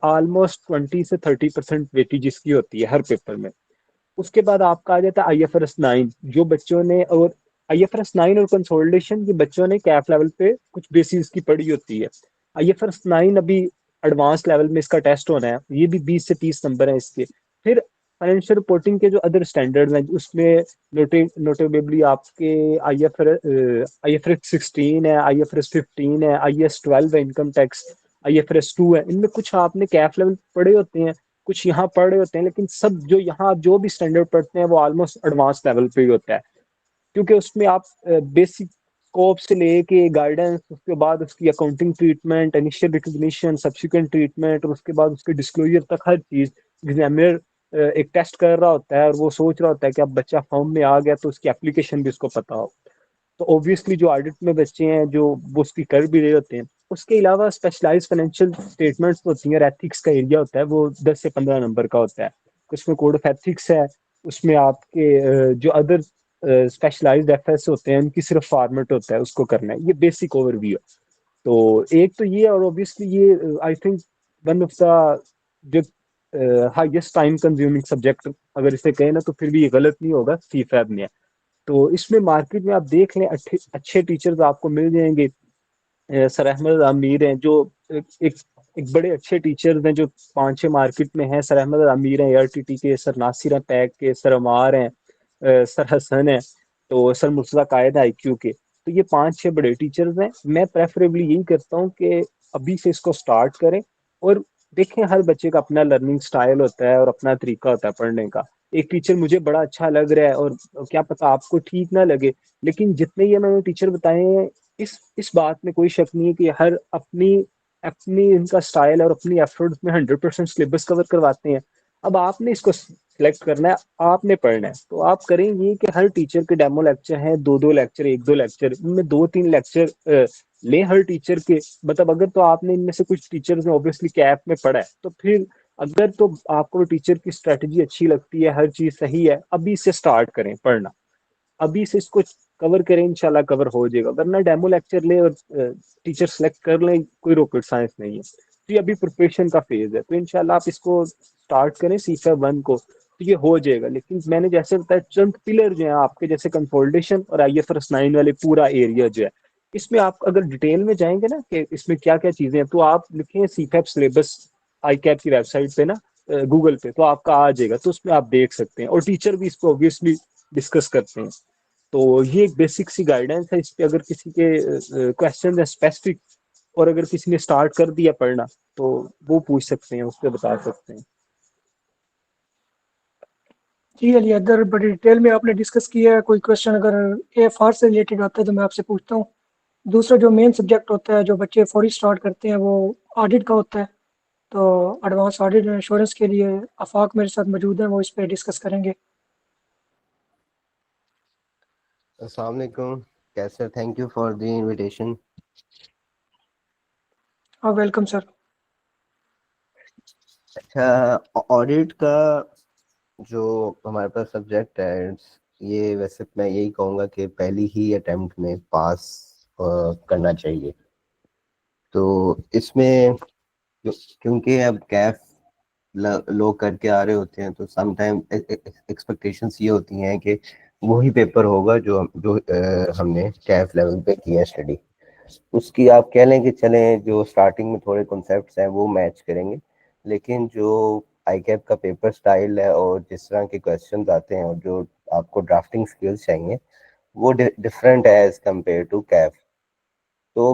ऑलमोस्ट 20 से 30% वेटेज इसकी होती है हर पेपर में। उसके बाद आपका आ जाता है IFRS 9, जो बच्चों ने, और IFRS 9 और कंसोलिडेशन ये बच्चों ने कैफ लेवल पे कुछ बेसिस की पढ़ी होती है। IFRS 9 अभी एडवांस लेवल में इसका टेस्ट होना है, ये भी 20 से 30 नंबर है इसके। फिर फाइनेंशियल रिपोर्टिंग के जो अदर स्टैंडर्ड हैं, उसमें नोटेबली आपके IFRS 16 है, IFRS 15 है, IS 12 है इनकम टैक्स, IFRS 2 है। इनमें कुछ आपने कैफ लेवल पढ़े होते हैं, कुछ यहाँ पढ़ रहे होते हैं, लेकिन सब जो यहाँ आप जो भी स्टैंडर्ड पढ़ते हैं वो ऑलमोस्ट एडवांस लेवल पे ही होता है, क्योंकि उसमें आप बेसिक स्कोप से लेके गाइडेंस, उसके बाद उसकी accounting treatment, initial recognition, subsequent treatment, और उसके बाद उसके डिस्क्लोजर तक हर चीज एग्जामिनर एक टेस्ट कर रहा होता है, और वो सोच रहा होता है कि अब बच्चा फॉर्म में आ गया तो उसकी एप्लीकेशन भी उसको पता हो। तो ऑब्वियसली जो ऑडिट में बच्चे हैं जो वो उसकी कर भी रहे होते हैं। उसके अलावा स्पेशलाइज फाइनेंशियल स्टेटमेंट्स होती हैं और एथिक्स का एरिया होता है, वो 10 से 15 नंबर का होता है। उसमें कोड ऑफ एथिक्स है, उसमें आपके जो अदर स्पेशलाइज्ड एफएस होते हैं उनकी सिर्फ फॉर्मेट होता है, उसको करना है। ये बेसिक ओवरव्यू है। तो एक तो ये, और ऑब्वियसली ये I think one of the जो हाईएस्ट टाइम कंज्यूमिंग सब्जेक्ट अगर इसे कहें ना, तो फिर भी ये गलत नहीं होगा, सीफैब में है। तो इसमें मार्केट में आप देख लें अच्छे अच्छे टीचर्स आपको मिल जाएंगे। सर अहमद आमिर हैं जो एक एक बड़े अच्छे टीचर्स हैं, जो 5-6 मार्केट में हैं। सर अहमद आमिर हैं ARTT के, सर नासिर हैं पैक के, सर अमार हैं, सर हसन हैं, तो सर मुर्तजा कायद है IQ के। तो ये 5-6 बड़े टीचर्स हैं। मैं प्रेफरेबली यही करता हूँ कि अभी से इसको स्टार्ट करें। और देखें, हर बच्चे का अपना लर्निंग स्टाइल होता है और अपना तरीका होता है पढ़ने का। एक टीचर मुझे बड़ा अच्छा लग रहा है और क्या पता आपको ठीक ना लगे, लेकिन जितने ये मैंने टीचर बताए हैं, इस बात में कोई शक नहीं है कि हर अपनी अपनी इनका स्टाइल और अपनी एफर्ट्स में 100% सिलेबस कवर करवाते हैं। अब आपने इसको सिलेक्ट करना है, आपने पढ़ना है, तो आप करेंगे कि हर टीचर के डेमो लेक्चर हैं, 2-2 लेक्चर, 1-2 लेक्चर, इनमें 2-3 लेक्चर ले हर टीचर के। मतलब अगर तो आपने इनमें से कुछ टीचर्स ने ऑब्वियसली कैप में पढ़ा है, तो फिर अगर तो आपको टीचर की स्ट्रेटेजी अच्छी लगती है, हर चीज सही है, अभी से स्टार्ट करें पढ़ना, अभी से इसको कवर करें, इंशाल्लाह कवर हो जाएगा। वरना डेमो लेक्चर ले और टीचर सेलेक्ट कर लें, कोई रॉकेट साइंस नहीं है। तो ये अभी प्रिपरेशन का फेज है, तो इंशाल्लाह आप इसको स्टार्ट करें CFA 1 को, तो ये हो जाएगा। लेकिन मैंने जैसे बताया, चंद पिलर जो है आपके, जैसे कंसोलिडेशन और IFRS 9 वाले पूरा एरिया जो है, इसमें आप अगर डिटेल में जाएंगे ना कि इसमें क्या क्या चीजें हैं, तो आप लिखें CFAP सिलेबस ICAP की वेबसाइट पे ना, गूगल पे, तो आपका आ जाएगा, तो उसमें आप देख सकते हैं। और टीचर भी इसको ऑब्वियसली डिस्कस करते हैं। तो ये एक बेसिक सी गाइडेंस है। इस पे अगर किसी के क्वेश्चन है स्पेसिफिक, और अगर किसी ने स्टार्ट कर दिया पढ़ना, तो वो पूछ सकते हैं, उस पर बता सकते हैं। जी अली, अगर बड़ी डिटेल में आपने डिस्कस किया है, कोई क्वेश्चन अगर AFR से रिलेटेड आता है तो मैं आपसे पूछता हूँ। दूसरा जो मेन सब्जेक्ट होता है जो बच्चे फौरी स्टार्ट करते हैं, वो ऑडिट का होता है। तो एडवांस ऑडिट इंश्योरेंस के लिए आफाक मेरे साथ मौजूद है, वो इस पर डिस्कस करेंगे। अस्सलाम वालेकुम। कैसे, thank you for the invitation. हाँ, वेलकम सर। अच्छा, ऑडिट का जो हमारे पास सब्जेक्ट है, ये वैसे मैं यही कहूँगा कि पहली ही अटेम्प्ट में पास करना चाहिए। तो इसमें क्योंकि अब कैफ लोग करके आ रहे होते हैं, तो समटाइम एक्सपेक्टेशंस ये होती हैं कि वही पेपर होगा जो हमने कैफ लेवल पे किया स्टडी। उसकी आप कह लें कि चलें, जो स्टार्टिंग में थोड़े कॉन्सेप्ट्स हैं वो मैच करेंगे, लेकिन जो आई कैप का पेपर स्टाइल है और जिस तरह के क्वेश्चन आते हैं और जो आपको ड्राफ्टिंग स्किल्स चाहिए वो डिफरेंट है एज कम्पेयर टू कैफ। तो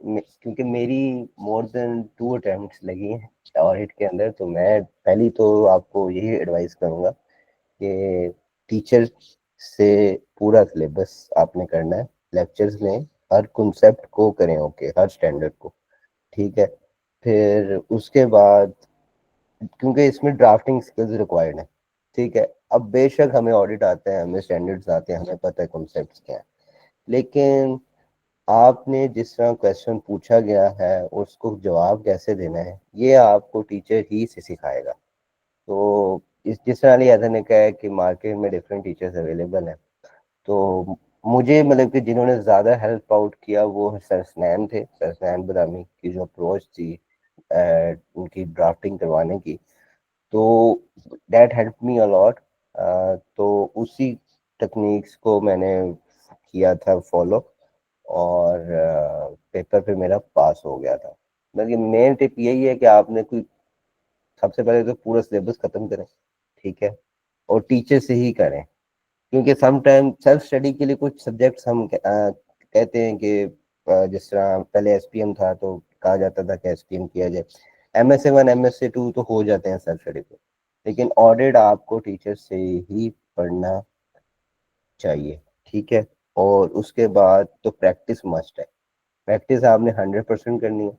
क्योंकि मेरी मोर देन 2 अटेम्प्ट्स लगी हैं ऑडिट के अंदर, तो मैं पहली तो आपको यही एडवाइस करूँगा कि टीचर से पूरा सिलेबस आपने करना है, लेक्चर्स लें, हर कॉन्सेप्ट को करें, ओके, हर स्टैंडर्ड को, ठीक है। फिर उसके बाद क्योंकि इसमें ड्राफ्टिंग स्किल्स रिक्वायर्ड है, ठीक है। अब बेशक हमें ऑडिट आते हैं, हमें स्टैंडर्ड्स आते हैं, हमें पता है कॉन्सेप्ट्स क्या है, लेकिन आपने जिस तरह क्वेश्चन पूछा गया है उसको जवाब कैसे देना है ये आपको टीचर ही से सिखाएगा। तो जिस तरह अली हैदर ने कहा है कि मार्केट में डिफरेंट टीचर्स अवेलेबल हैं, तो मुझे मतलब कि जिन्होंने ज़्यादा हेल्प आउट किया वो सर स्नैन थे, सर स्नैन बदामी की जो अप्रोच थी उनकी ड्राफ्टिंग करवाने की, तो दैट हेल्प मी अलॉट। तो उसी टेक्निक्स को मैंने किया था फॉलो, और पेपर पे मेरा पास हो गया था। मतलब मेन टिप यही है कि आपने कोई सबसे पहले तो पूरा सिलेबस खत्म करें, ठीक है, और टीचर से ही करें, क्योंकि सम टाइम सेल्फ स्टडी के लिए कुछ सब्जेक्ट्स हम कहते हैं कि जिस तरह पहले एसपीएम था तो कहा जाता था कि एसपीएम किया जाए, एमएसए 1 एमएसए 2 तो हो जाते हैं सेल्फ स्टडी पे, लेकिन ऑडिट आपको टीचर से ही पढ़ना चाहिए, ठीक है। और उसके बाद तो प्रैक्टिस मस्ट है, प्रैक्टिस आपने 100% करनी है,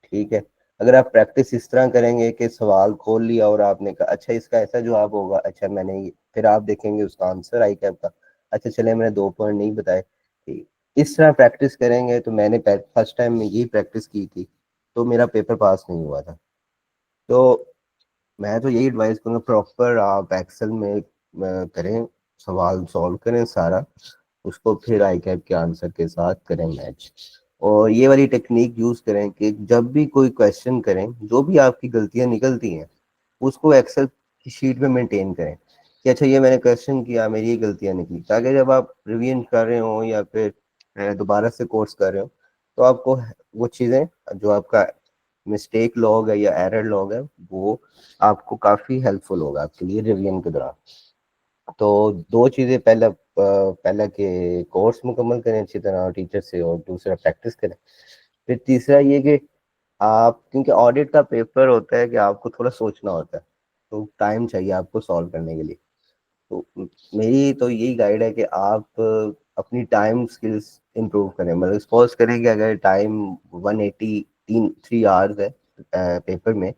ठीक है। अगर आप प्रैक्टिस इस तरह करेंगे कि सवाल खोल लिया और आपने कहा अच्छा इसका ऐसा जवाब होगा, अच्छा मैंने फिर आप देखेंगे उसका आंसर आई कैप का, अच्छा चले मैंने 2 पॉइंट नहीं बताए, ठीक, इस तरह प्रैक्टिस करेंगे। तो मैंने फर्स्ट टाइम में यही प्रैक्टिस की थी, तो मेरा पेपर पास नहीं हुआ था। तो मैं तो यही एडवाइस करूँगा, प्रॉपर आप एक्सेल में करें, सवाल सॉल्व करें सारा, उसको फिर आई कैप के आंसर के साथ करें मैच। और ये वाली टेक्निक यूज करें कि जब भी कोई क्वेश्चन करें, जो भी आपकी गलतियां निकलती हैं उसको एक्सेल की शीट में मेंटेन करें कि अच्छा ये मैंने क्वेश्चन किया, मेरी ये गलतियां निकली, ताकि जब आप रिवीजन कर रहे हो या फिर दोबारा से कोर्स कर रहे हो तो आपको वो चीज़ें, जो आपका मिस्टेक लॉग है या एरर लॉग है, वो आपको काफ़ी हेल्पफुल होगा आपके लिए रिवीजन के दौरान। तो 2 चीज़ें, पहला के कोर्स मुकम्मल करें अच्छी तरह टीचर से, और दूसरा प्रैक्टिस करें। फिर तीसरा ये कि आप, क्योंकि ऑडिट का पेपर होता है कि आपको थोड़ा सोचना होता है, तो टाइम चाहिए आपको सॉल्व करने के लिए। तो मेरी तो यही गाइड है कि आप अपनी टाइम स्किल्स इंप्रूव करें। मतलब सपोज करें कि अगर टाइम 180 3 आवर्स है पेपर में,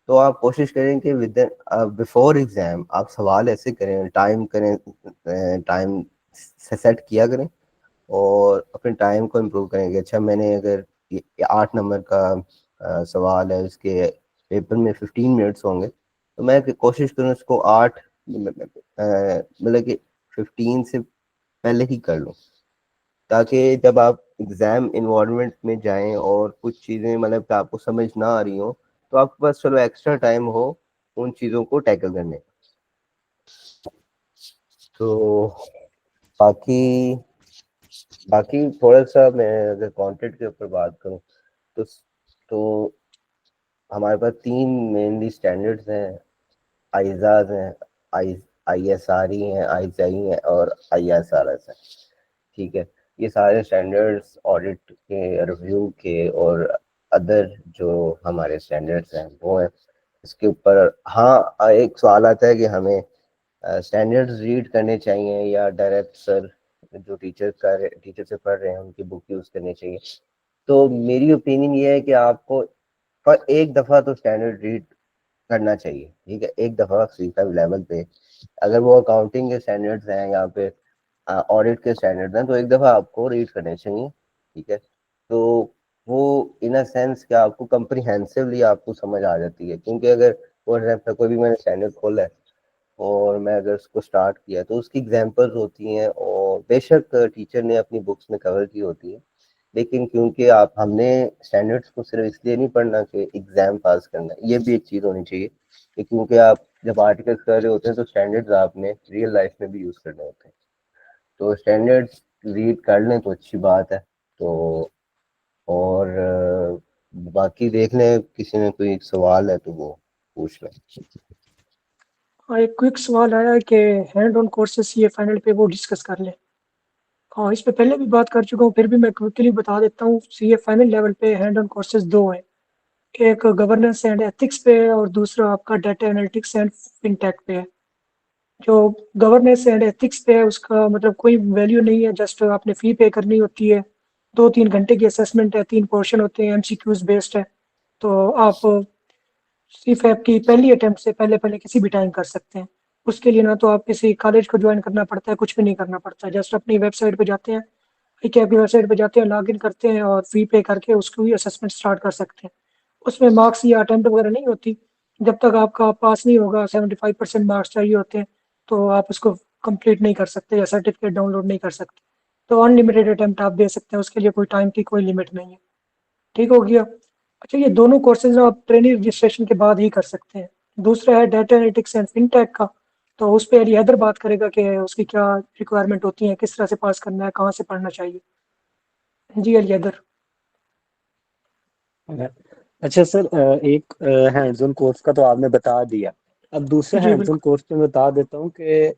तो आप कोशिश करें कि विद बिफोर एग्जाम आप सवाल ऐसे करें, टाइम करें, टाइम सेट किया करें और अपने टाइम को इम्प्रूव करेंगे। अच्छा मैंने अगर ये 8 नंबर का सवाल है, उसके पेपर में 15 मिनट्स होंगे, तो मैं कोशिश करूँ इसको 8 मतलब कि 15 से पहले ही कर लूँ, ताकि जब आप एग्जाम इन्वायरमेंट में जाएं और कुछ चीज़ें मतलब कि आपको समझ ना आ रही हो, तो आपके पास चलो एक्स्ट्रा टाइम हो उन चीज़ों को टैकल करने। तो बाकी बाकी थोड़ा सा मैं अगर कंटेंट के ऊपर बात करूं, तो हमारे पास 3 मेनली स्टैंडर्ड्स हैं, आईजाज हैं, आई ISRE हैं, आईजाई हैं और ISRS हैं, ठीक है। ये सारे स्टैंडर्ड्स ऑडिट के, रिव्यू के और अदर जो हमारे स्टैंडर्ड्स हैं वो हैं। इसके ऊपर हाँ एक सवाल आता है कि हमें स्टैंडर्ड्स रीड करने चाहिए या डायरेक्ट सर जो टीचर से पढ़ रहे हैं उनकी बुक यूज़ करनी चाहिए। तो मेरी ओपिनियन ये है कि आपको पर एक दफ़ा तो स्टैंडर्ड रीड करना चाहिए, ठीक है, एक दफ़ा C5 लेवल पे। अगर वो अकाउंटिंग के स्टैंडर्ड्स हैं या फिर ऑडिट के स्टैंडर्ड्स हैं, तो एक दफ़ा आपको रीड करने चाहिए, ठीक है। तो वो इन अ सेंस कि आपको कंप्रीहेंसिवली आपको समझ आ जाती है, क्योंकि अगर फॉर एग्जाम्पल कोई भी मैंने स्टैंडर्ड खोला है और मैं अगर उसको स्टार्ट किया तो उसकी एग्जांपल्स होती हैं और बेशक टीचर ने अपनी बुक्स में कवर की होती है, लेकिन क्योंकि आप हमने स्टैंडर्ड्स को सिर्फ इसलिए नहीं पढ़ना कि एग्जाम पास करना है, ये भी एक चीज़ होनी चाहिए कि क्योंकि आप जब आर्टिकल्स कर रहे होते हैं तो स्टैंडर्ड्स आपने रियल लाइफ में भी यूज़ करने होते हैं। तो स्टैंडर्ड्स रीड कर लें तो अच्छी बात है। तो और बाकी देख लें, किसी ने कोई सवाल है तो वो पूछ लें। हाँ, एक क्विक सवाल आया है कि हैंड ऑन कोर्सेज ये फाइनल पे वो डिस्कस कर लें। हाँ, इस पे पहले भी बात कर चुका हूँ, फिर भी मैं क्विकली बता देता हूँ। सीए फाइनल लेवल पे हैंड ऑन कोर्सेज दो हैं, एक गवर्नेंस एंड एथिक्स पे है और दूसरा आपका डाटा एनालिटिक्स एंड फिनटेक पे है। जो गवर्नेंस एंड एथिक्स पे है उसका मतलब कोई वैल्यू नहीं है, जस्ट आपने फी पे करनी होती है। 2-3 घंटे की असेसमेंट है, 3 पोर्शन होते हैं, एमसीक्यूज बेस्ड है। तो आप सीफैप की पहली अटेम्प्ट से पहले पहले किसी भी टाइम कर सकते हैं। उसके लिए ना तो आप किसी कॉलेज को ज्वाइन करना पड़ता है, कुछ भी नहीं करना पड़ता है, जस्ट अपनी वेबसाइट पे जाते हैं, ICAP की वेबसाइट पे जाते हैं, लॉगिन करते हैं और फी पे करके उसको ही असेसमेंट स्टार्ट कर सकते हैं। उसमें मार्क्स या अटेम्प्ट वगैरह नहीं होती। जब तक आपका पास नहीं होगा, 75% मार्क्स चाहिए होते हैं, तो आप उसको कंप्लीट नहीं कर सकते या सर्टिफिकेट डाउनलोड नहीं कर सकते। तो अनलिमिटेड अटेम्प्ट आप दे सकते हैं, उसके लिए कोई टाइम की कोई लिमिट नहीं है। ठीक हो गया। अच्छा, ये दोनों कोर्सेज आप ट्रेनिंग रजिस्ट्रेशन के बाद ही कर सकते हैं। दूसरा है डाटा एनालिटिक्स एंड फिनटेक का, तो उस पर अली हैदर बात करेगा कि उसकी क्या रिक्वायरमेंट होती है, किस तरह से पास करना है, कहाँ से पढ़ना चाहिए। जी अली हैदर। अच्छा सर, एक हैंड्स ऑन कोर्स का तो आपने बता दिया। अब दूसरे जी हैंड्स ऑन बिल्कुल। कोर्स में बता देता हूँ कि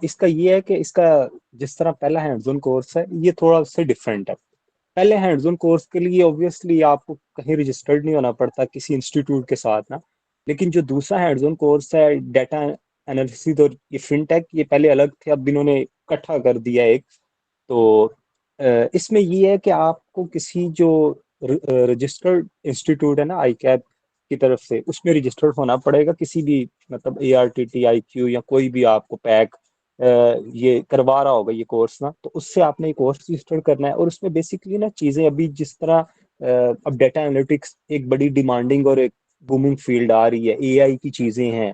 इसका ये है कि इसका जिस तरह पहला हैंड्स ऑन कोर्स है ये थोड़ा से डिफरेंट है। पहले हैंड्स ऑन कोर्स के लिए ऑब्वियसली आपको कहीं रजिस्टर्ड नहीं होना पड़ता किसी इंस्टीट्यूट के साथ ना। लेकिन जो दूसरा हैंड्स ऑन कोर्स है डाटा एनालिसिस और ये फिनटेक, ये पहले अलग थे, अब इन्होंने इकट्ठा कर दिया एक। तो इसमें ये है कि आपको किसी जो रजिस्टर्ड इंस्टीट्यूट है ना आईकैप की तरफ से, उसमें रजिस्टर्ड होना पड़ेगा। किसी भी मतलब ARTT IQ या कोई भी आपको पैक ये करवा रहा होगा ये कोर्स ना, तो उससे आपने ये कोर्स रजिस्टर करना है। और उसमें बेसिकली ना चीजें अभी जिस तरह अब डाटा एनालिटिक्स एक बड़ी डिमांडिंग और एक बूमिंग फील्ड आ रही है, AI की चीजें हैं,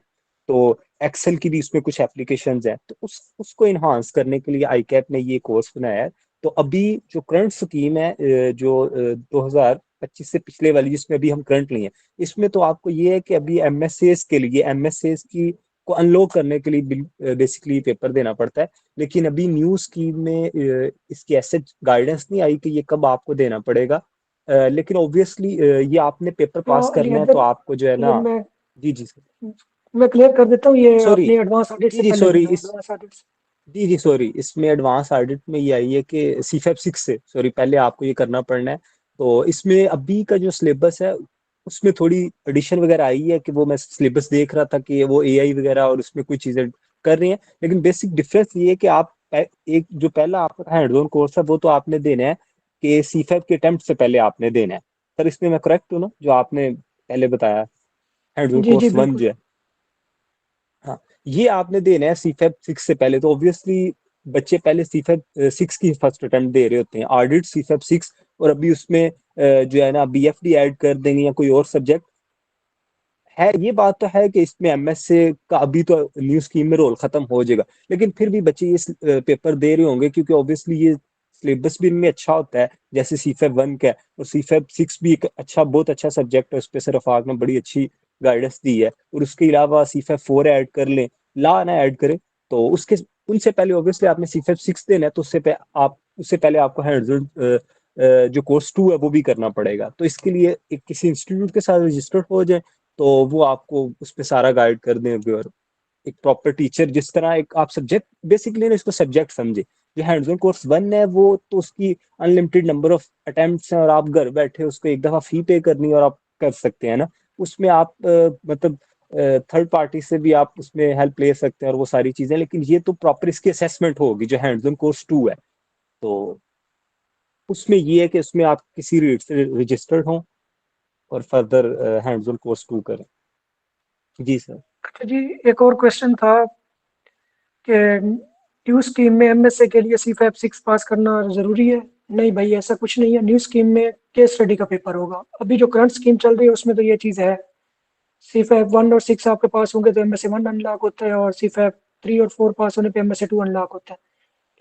तो एक्सेल की भी उसमें कुछ एप्लीकेशंस हैं, तो उसको इन्हांस करने के लिए आईकैप ने ये कोर्स बनाया है। तो अभी जो करंट स्कीम है जो 2025 से पिछले वाली जिसमें अभी हम करंटली हैं, इसमें तो आपको ये है कि अभी MSAs के लिए MSAs की को अनलॉक करने के लिए बेसिकली पेपर देना पड़ता है। लेकिन अभी न्यू स्कीम में इसकी ऐसे गाइडेंस नहीं आई कि ये कब आपको देना पड़ेगा। लेकिन ऑब्वियसली ये आपने पेपर तो पास अली करना है तो हैदर, आपको जो है ये ना। जी जी मैं क्लियर कर देता हूँ, ये सॉरी। अपनी एडवांस ऑडिट जी से जी पहले सॉरी देना है, इस एडवांस ऑडिट से। जी जी सॉरी, इसमें एडवांस ऑडिट में ये आई है कि सीफैप 6 से सॉरी पहले आपको ये करना पड़ना है। तो इसमें अभी का जो सिलेबस है उसमें थोड़ी एडिशन वगैरह आई है कि वो मैं सिलेबस देख रहा था कि वो AI वगैरह और उसमें कुछ चीजें कर रही हैं। लेकिन बेसिक डिफरेंस ये है कि आप एक जो पहला आपका हैंड ऑन कोर्स है वो तो आपने देना है कि सीफैप के अटेम्प्ट से पहले आपने देना है। सर इसमें मैं करेक्ट हूँ ना जो आपने पहले बताया, hand on G G course 1 बिल्कुल। जो है। हाँ, ये आपने देना है सीफैप 6 से पहले। तो ऑब्वियसली बच्चे पहले सीफैप 6 की फर्स्ट अटेम्प्ट दे रहे होते हैं, ऑडिट सीफैप 6, और अभी उसमें जो है ना BFD ऐड कर देंगे या कोई और सब्जेक्ट है। ये बात तो है कि इसमें MSA का अभी तो न्यू स्कीम में रोल खत्म हो जाएगा, लेकिन फिर भी बच्चे ये पेपर दे रहे होंगे क्योंकि ऑब्वियसली ये सिलेबस भी इनमें अच्छा होता है जैसे सीफैप 1 का है। और सीफैप 6 भी एक अच्छा बहुत अच्छा सब्जेक्ट है, उस पर सरफाक ने बड़ी अच्छी गाइडेंस दी है। और उसके अलावा सीफैप 4 ऐड कर लें, ला ना ऐड करें, तो उसके उनसे पहले ऑब्वियसली आपने सीफैप 6 देना है, तो उससे पहले आपको हैंड्स जो कोर्स 2 है वो भी करना पड़ेगा। तो इसके लिए एक किसी इंस्टीट्यूट के साथ रजिस्टर्ड हो जाए तो वो आपको उस पर सारा गाइड कर देंगे। और एक प्रॉपर टीचर जिस तरह एक आप सब्जेक्ट बेसिकली ना इसको सब्जेक्ट समझे। जो हैंड्स ऑन कोर्स 1 है वो तो उसकी अनलिमिटेड नंबर ऑफ अटेम्प्ट्स हैं और आप घर बैठे उसको एक दफा फी पे करनी है और आप कर सकते हैं ना। उसमें आप मतलब थर्ड पार्टी से भी आप उसमें हेल्प ले सकते हैं और वो सारी चीजें। लेकिन ये तो प्रॉपर इसकी असेसमेंट होगी जो हैंड्स ऑन कोर्स 2 है। तो उसमें ये है कि उसमें आप किसी रेट से रजिस्टर्ड हों और फर्दर हैंड्स ऑन कोर्स 2 करें। जी सर। अच्छा जी, एक और क्वेश्चन था कि न्यू स्कीम में MSA के लिए सीफैप 6 पास करना जरूरी है। नहीं भाई, ऐसा कुछ नहीं है। न्यू स्कीम में केस स्टडी का पेपर होगा। अभी जो करंट स्कीम चल रही है उसमें तो ये चीज़ है, सीफैप 1 और 6 आपके पास होंगे तो MSA 1 अनलॉक होता है, और सीफैप 3 और 4 पास होने पे MSA 2 अनलॉक होता है।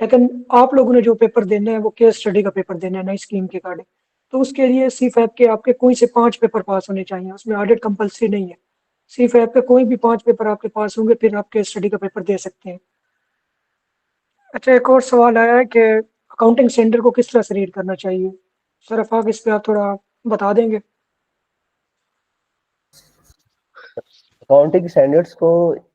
लेकिन आप लोगों ने जो पेपर देना है वो केस स्टडी का पेपर देना है, नई स्कीम के अकॉर्डिंग। तो उसके लिए CFAP के आपके कोई से 5 पेपर पास होने चाहिए, उसमें ऑडिट कंपलसरी नहीं है। CFAP के कोई भी 5 पेपर आपके पास होंगे, फिर आप केस स्टडी का पेपर दे सकते हैं। अच्छा, एक और सवाल आया है कि अकाउंटिंग स्टैंडर्ड को किस तरह से रीड करना चाहिए। सर अफाक, इस पे आप थोड़ा बता देंगे? अकाउंटिंग स्टैंडर्ड्स को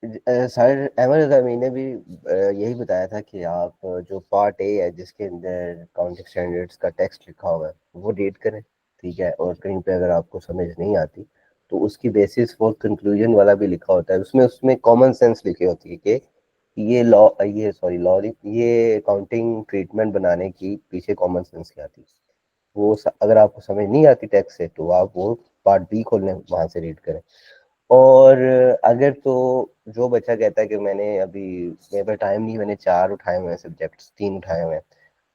सर अहमद रज़ा अमीन ने भी यही बताया था कि आप जो पार्ट ए है जिसके अंदर अकाउंटिंग स्टैंडर्ड्स का टेक्स्ट लिखा हुआ है वो रीड करें, ठीक है। और कहीं पे अगर आपको समझ नहीं आती तो उसकी बेसिस फॉर कंक्लूजन वाला भी लिखा होता है, उसमें उसमें कॉमन सेंस लिखी होती है कि ये अकाउंटिंग ट्रीटमेंट बनाने की पीछे कॉमन सेंस क्या आती है। अगर आपको समझ नहीं आती टेक्स्ट से तो आप वो पार्ट बी खोलें, वहां से रीड करें। और अगर तो जो बच्चा कहता है कि मेरे पास टाइम नहीं, मैंने 4 उठाए हुए हैं सब्जेक्ट, 3 उठाए हुए हैं,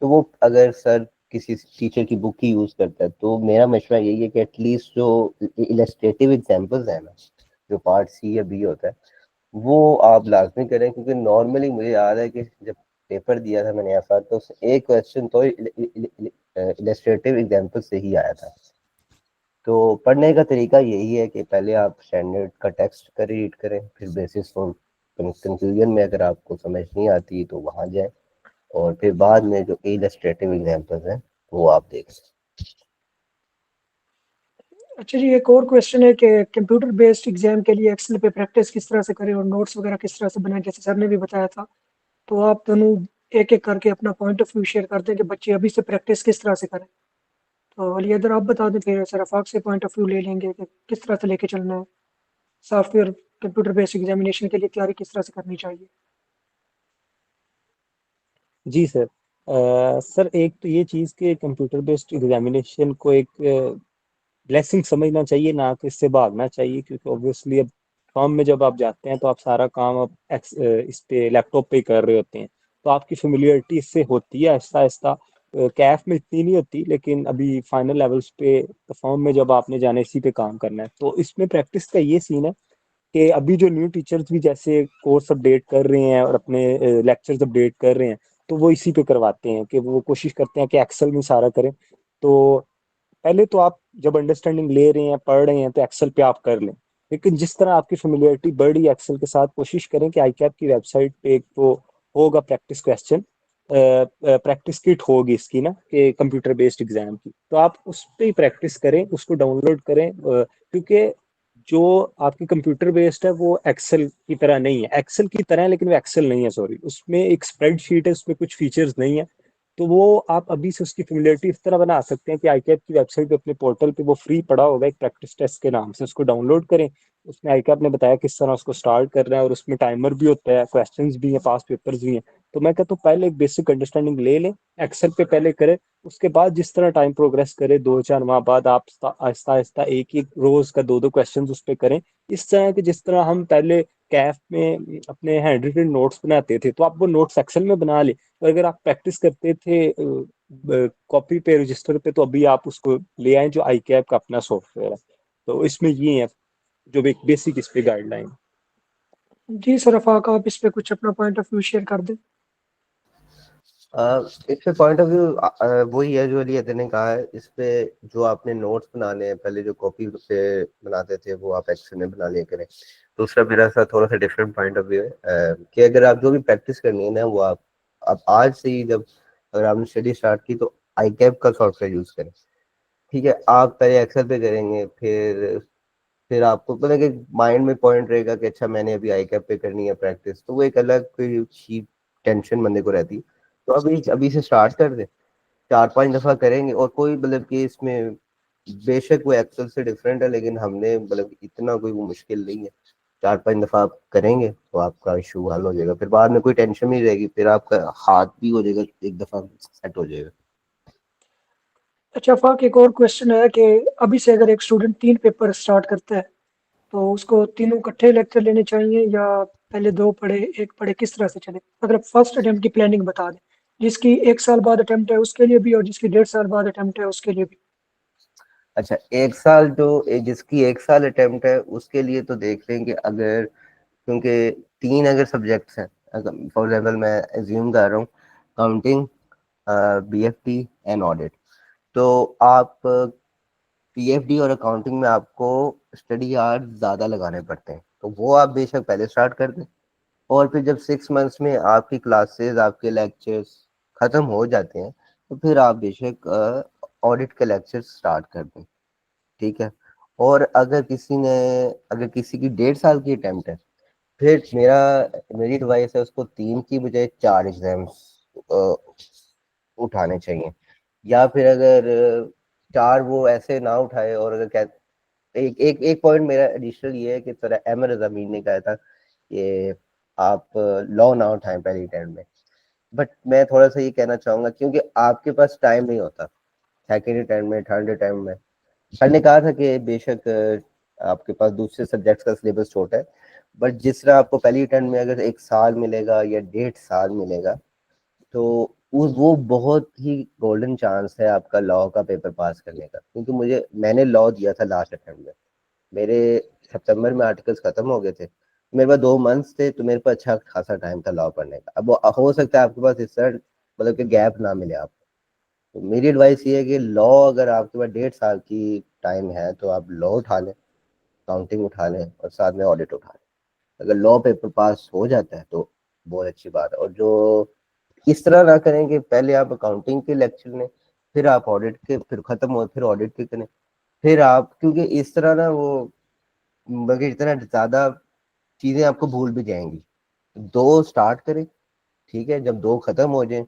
तो वो अगर सर किसी टीचर की बुक ही यूज करता है तो मेरा मशवरा यही है कि एटलीस्ट जो इलस्ट्रेटिव एग्जांपल्स है ना, जो पार्ट सी या बी होता है, वो आप लाजमी करें। क्योंकि नॉर्मली मुझे याद है कि जब पेपर दिया था मैंने ऐसा, तो एक क्वेश्चन तो इलस्ट्रेटिव एग्जांपल से ही आया था। तो पढ़ने का तरीका यही है कि पहले आप स्टैंडर्ड का टेक्स्ट कर रीड करें, फिर बेसिस फॉर कंक्लूजन में अगर आपको समझ नहीं आती तो वहां जाएं, और फिर बाद में जो इलस्ट्रेटिव एग्जांपल्स हैं वो आप देखें। अच्छा जी, एक और क्वेश्चन है कि कंप्यूटर बेस्ड एग्जाम के लिए एक्सेल पे प्रैक्टिस किस तरह से करें और नोट्स वगैरह किस तरह से बनाएं, जैसे सर ने भी बताया था। तो आप दोनों एक एक करके अपना पॉइंट ऑफ व्यू शेयर कर दें कि बच्चे अभी से प्रैक्टिस किस तरह से करें। तो अली इधर आप बता दें, फिर सर आफाक से पॉइंट ऑफ व्यू ले लेंगे कि किस तरह से लेके चलना है। सॉफ्टवेयर कंप्यूटर बेस्ड एग्जामिनेशन के लिए तैयारी किस तरह से करनी चाहिए। जी सर। सर एक तो ये चीज़ कि कंप्यूटर बेस्ड एग्जामिनेशन को एक ब्लेसिंग समझना चाहिए, ना कि इससे भागना चाहिए, क्योंकि ऑब्वियसली अब फॉर्म में जब आप जाते हैं तो आप सारा काम अब इस पे लैपटॉप पे ही कर रहे होते हैं, तो आपकी फेमिलियरिटी इससे होती है आहिस्ता आहिस्ता। कैफ में इतनी नहीं होती, लेकिन अभी फाइनल लेवल्स पे फॉर्म में जब आपने जाना इसी पे काम करना है, तो इसमें प्रैक्टिस का ये सीन है कि अभी जो न्यू टीचर्स भी जैसे कोर्स अपडेट कर रहे हैं और अपने लेक्चर्स अपडेट कर रहे हैं, तो वो इसी पे करवाते हैं कि वो कोशिश करते हैं कि एक्सेल में सारा करें। तो पहले तो आप जब अंडरस्टैंडिंग ले रहे हैं, पढ़ रहे हैं, तो एक्सेल पे आप कर लें। लेकिन जिस तरह आपकी फेमिलियरिटी बढ़ी एक्सेल के साथ, कोशिश करें कि आईकैप की वेबसाइट पे एक तो होगा प्रैक्टिस क्वेश्चन, प्रैक्टिस किट होगी इसकी ना, कि कंप्यूटर बेस्ड एग्जाम की, तो आप उस पर ही प्रैक्टिस करें, उसको डाउनलोड करें। क्योंकि जो आपकी कंप्यूटर बेस्ड है वो एक्सेल की तरह नहीं है, एक्सेल की तरह है लेकिन वो एक्सेल नहीं है, सॉरी, उसमें एक स्प्रेडशीट है, उसमें कुछ फीचर्स नहीं है। तो वो आप अभी से उसकी फेमिलियरिटी इस तरह बना सकते हैं कि आईकैप की वेबसाइट पे, अपने पोर्टल पे वो फ्री पड़ा होगा एक प्रैक्टिस टेस्ट के नाम से, उसको डाउनलोड करें। उसमें आईकैप ने बताया किस तरह उसको स्टार्ट करना है, और उसमें टाइमर भी होता है, क्वेश्चंस भी हैं, पास पेपर्स भी हैं। तो मैं कहता हूँ पहले एक बेसिक अंडरस्टैंडिंग ले लें, एक्सेल पे पहले करें, उसके बाद जिस तरह टाइम प्रोग्रेस करे, 2-4 माह बाद आप आहिस्ता आहिस्ता एक एक रोज का 2-2 क्वेश्चन उस पर करें। इस तरह के जिस तरह हम पहले कैफ में अपने हैंड रिटन नोट्स बनाते थे, तो आप वो नोट्स एक्सेल में बना ले। और अगर आप प्रैक्टिस करते थे कॉपी पे, रजिस्टर पे, तो अभी आप उसको ले आए जो आई कैप का अपना सॉफ्टवेयर है। तो इसमें ये है जो एक बेसिक इस पे गाइडलाइन। जी सर आफाक, आप इस पे कुछ अपना पॉइंट ऑफ व्यू शेयर कर दें। इससे पॉइंट ऑफ व्यू वही है जो अली अदर ने कहा है। इस पे जो आपने नोट्स बनाने हैं, पहले जो कॉपी पे बनाते थे वो आप एक्सेल में बना लिया करें। दूसरा मेरा सा थोड़ा सा डिफरेंट पॉइंट ऑफ व्यू है कि अगर आप जो भी प्रैक्टिस करनी है ना, वो आप आज से ही, जब अगर आपने स्टडी स्टार्ट की तो आई कैप का सॉफ्टवेयर यूज करें, ठीक है। आप पहले एक्सेल पे करेंगे, फिर आपको पता कि माइंड में पॉइंट रहेगा कि अच्छा मैंने अभी आई कैप पे करनी है प्रैक्टिस, तो वो एक अलग कोई शी टेंशन बंदे को रहती है। तो अभी अभी से स्टार्ट कर दे, 4-5 दफा करेंगे, और कोई मतलब कि इसमें बेशक वो एक्सेल से डिफरेंट है, लेकिन हमने मतलब इतना कोई वो मुश्किल नहीं है। 4-5 दफा आप करेंगे तो आपका इशू हल हो जाएगा, फिर बाद में कोई टेंशन नहीं रहेगी, फिर आपका हाथ भी हो जाएगा, एक दफा सेट हो जाएगा। अच्छा आफाक, एक और क्वेश्चन है कि अभी से अगर एक स्टूडेंट 3 पेपर स्टार्ट करता है तो उसको तीनों इकट्ठे लेक्चर लेने चाहिए या पहले 2 पढ़े, 1 पढ़े, किस तरह से चले? अगर फर्स्ट अटेम्प्ट की प्लानिंग बता दें, जिसकी 1 साल बाद अटेम्प्ट है उसके लिए भी और जिसकी 1.5 साल बाद अटेम्प्ट है उसके लिए भी। अच्छा, एक साल जो जिसकी 1 साल अटेम्प्ट है उसके लिए तो देख लें कि अगर, क्योंकि 3 अगर सब्जेक्ट्स हैं, अगर फॉर एग्जाम्पल मैं एज्यूम कर रहा हूँ अकाउंटिंग, बीएफटी एंड ऑडिट। तो आप पीएफडी और अकाउंटिंग में आपको स्टडी आवर्स ज़्यादा लगाने पड़ते हैं, तो वो आप बेशक पहले स्टार्ट कर दें, और फिर जब 6 मंथ्स में आपकी क्लासेस, आपके लेक्चर्स ख़त्म हो जाते हैं, तो फिर आप बेशक ऑडिट के लेक्चर्स स्टार्ट कर दें। ठीक है। और अगर किसी की 1.5 साल की अटेम्प्ट है, फिर मेरी एडवाइस है उसको 3 की बजाय 4 एग्जाम्स उठाने चाहिए। या फिर अगर 4 वो ऐसे ना उठाए, और अगर एक एक एक पॉइंट मेरा एडिशनल ये है कि तरह अहमद रज़ामीन ने कहा था कि आप लॉ ना उठाएं पहली अटेम्प्ट में। बट मैं थोड़ा सा ये कहना चाहूंगा, क्योंकि आपके पास टाइम नहीं होता सेकेंड अटेम्प्ट में, थर्ड अटेम्प्ट में। सर ने कहा था कि बेशक आपके पास दूसरे सब्जेक्ट्स का सिलेबस छोटा है, बट जिस तरह आपको पहली अटेम्प्ट में अगर 1 साल मिलेगा या 1.5 साल मिलेगा, तो वो बहुत ही गोल्डन चांस है आपका लॉ का पेपर पास करने का। क्योंकि मैंने लॉ दिया था लास्ट अटेम्प्ट में, मेरे सितंबर में आर्टिकल्स खत्म हो गए थे, मेरे पास 2 मंथ्स थे, तो मेरे पास अच्छा खासा टाइम था लॉ पढ़ने का। अब हो सकता है आपके पास इस तरह मतलब कि गैप ना मिले आपको। तो मेरी एडवाइस ये है कि लॉ, अगर आपके पास 1.5 साल की टाइम है, तो आप लॉ उठा लें, अकाउंटिंग उठा लें, और साथ में ऑडिट उठा लें। अगर लॉ पेपर पास हो जाता है तो बहुत अच्छी बात है। और जो इस तरह ना करें कि पहले आप अकाउंटिंग के लेक्चर लें, फिर आप ऑडिट के, फिर खत्म हो फिर ऑडिट के करें, फिर आप, क्योंकि इस तरह ना वो मगर इतना ज्यादा चीजें आपको भूल भी जाएंगी। 2 स्टार्ट करें, ठीक है, जब 2 खत्म हो जाए,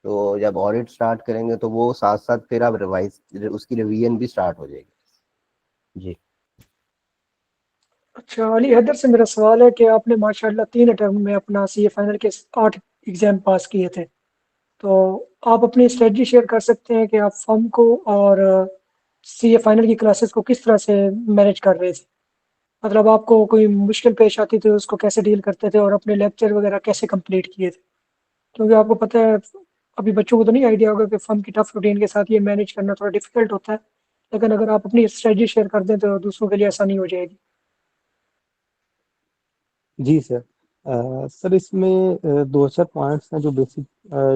तो जब ऑडिट स्टार्ट करेंगे तो वो साथ साथ फिर आप रिवाइज, उसकी रिवीजन भी स्टार्ट हो जाएगी। जी। अच्छा, अली हैदर से मेरा सवाल है कि आपने माशाल्लाह 3 अटेम्प्ट में अपना सीए फाइनल के 8 एग्जाम पास किए थे। तो आप अपनी स्ट्रेटजी शेयर कर सकते हैं कि आप फर्म को और सीए फाइनल की क्लासेस को किस तरह से मैनेज कर रहे थे? मतलब आपको कोई मुश्किल पेश आती थी, उसको कैसे डील करते थे और अपने लेक्चर वगैरह कैसे कंप्लीट किए थे? क्योंकि आपको पता है, अभी बच्चों को तो नहीं आइडिया होगा कि फर्म की टफ रूटीन के साथ ये मैनेज करना थोड़ा डिफिकल्ट होता है। लेकिन अगर आप अपनी स्ट्रेटजी शेयर कर दें तो दूसरों के लिए आसानी हो जाएगी। जी सर। सर इसमें दो चार पॉइंट्स हैं जो बेसिक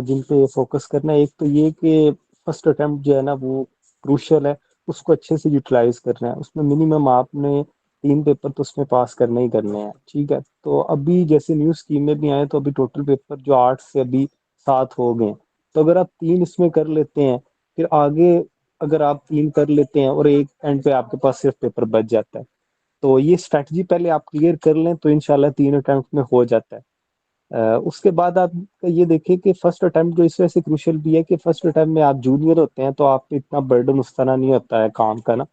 जिन पे फोकस करना है। एक तो ये कि फर्स्ट अटेम्प्ट जो है ना वो क्रूशियल है, उसको अच्छे से यूटिलाइज करना है। उसमें मिनिमम आपने 3 पेपर तो उसमें पास करने ही करने हैं। ठीक है, तो अभी जैसे न्यू स्कीम में भी आए तो अभी टोटल पेपर जो 8 से अभी 7 हो गए। तो अगर आप 3 इसमें कर लेते हैं, फिर आगे अगर आप 3 कर लेते हैं और एक एंड पे आपके पास सिर्फ पेपर बच जाता है, तो ये स्ट्रैटेजी पहले आप क्लियर कर लें तो इंशाल्लाह 3 अटेम्प्ट में हो जाता है। उसके बाद आप ये देखिए कि फर्स्ट अटेम्प्ट जो इस वजह से क्रूशियल भी है कि फर्स्ट अटेम्प्ट में आप जूनियर होते हैं, तो आप पे इतना बर्डन उस तरह नहीं होता है काम का ना।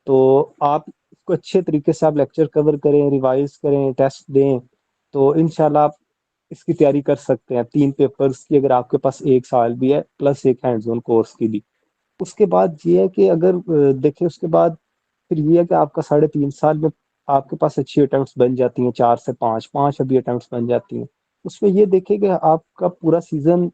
तो आप इसको अच्छे तरीके से आप लेक्चर कवर करें, रिवाइज करें, टेस्ट दें, तो इंशाल्लाह आप इसकी तैयारी कर सकते हैं 3 पेपर्स की, अगर आपके पास 1 साल भी है प्लस एक हैंड्स ऑन कोर्स की भी। उसके बाद ये है कि अगर देखें उसके बाद फिर ये है कि आपका 3.5 साल में आपके पास अच्छी अटेम्प्ट्स बन जाती हैं, 4 से 5, 5 अभी अटेम्प्ट्स बन जाती हैं। उसमें ये देखिए कि आपका पूरा सीजन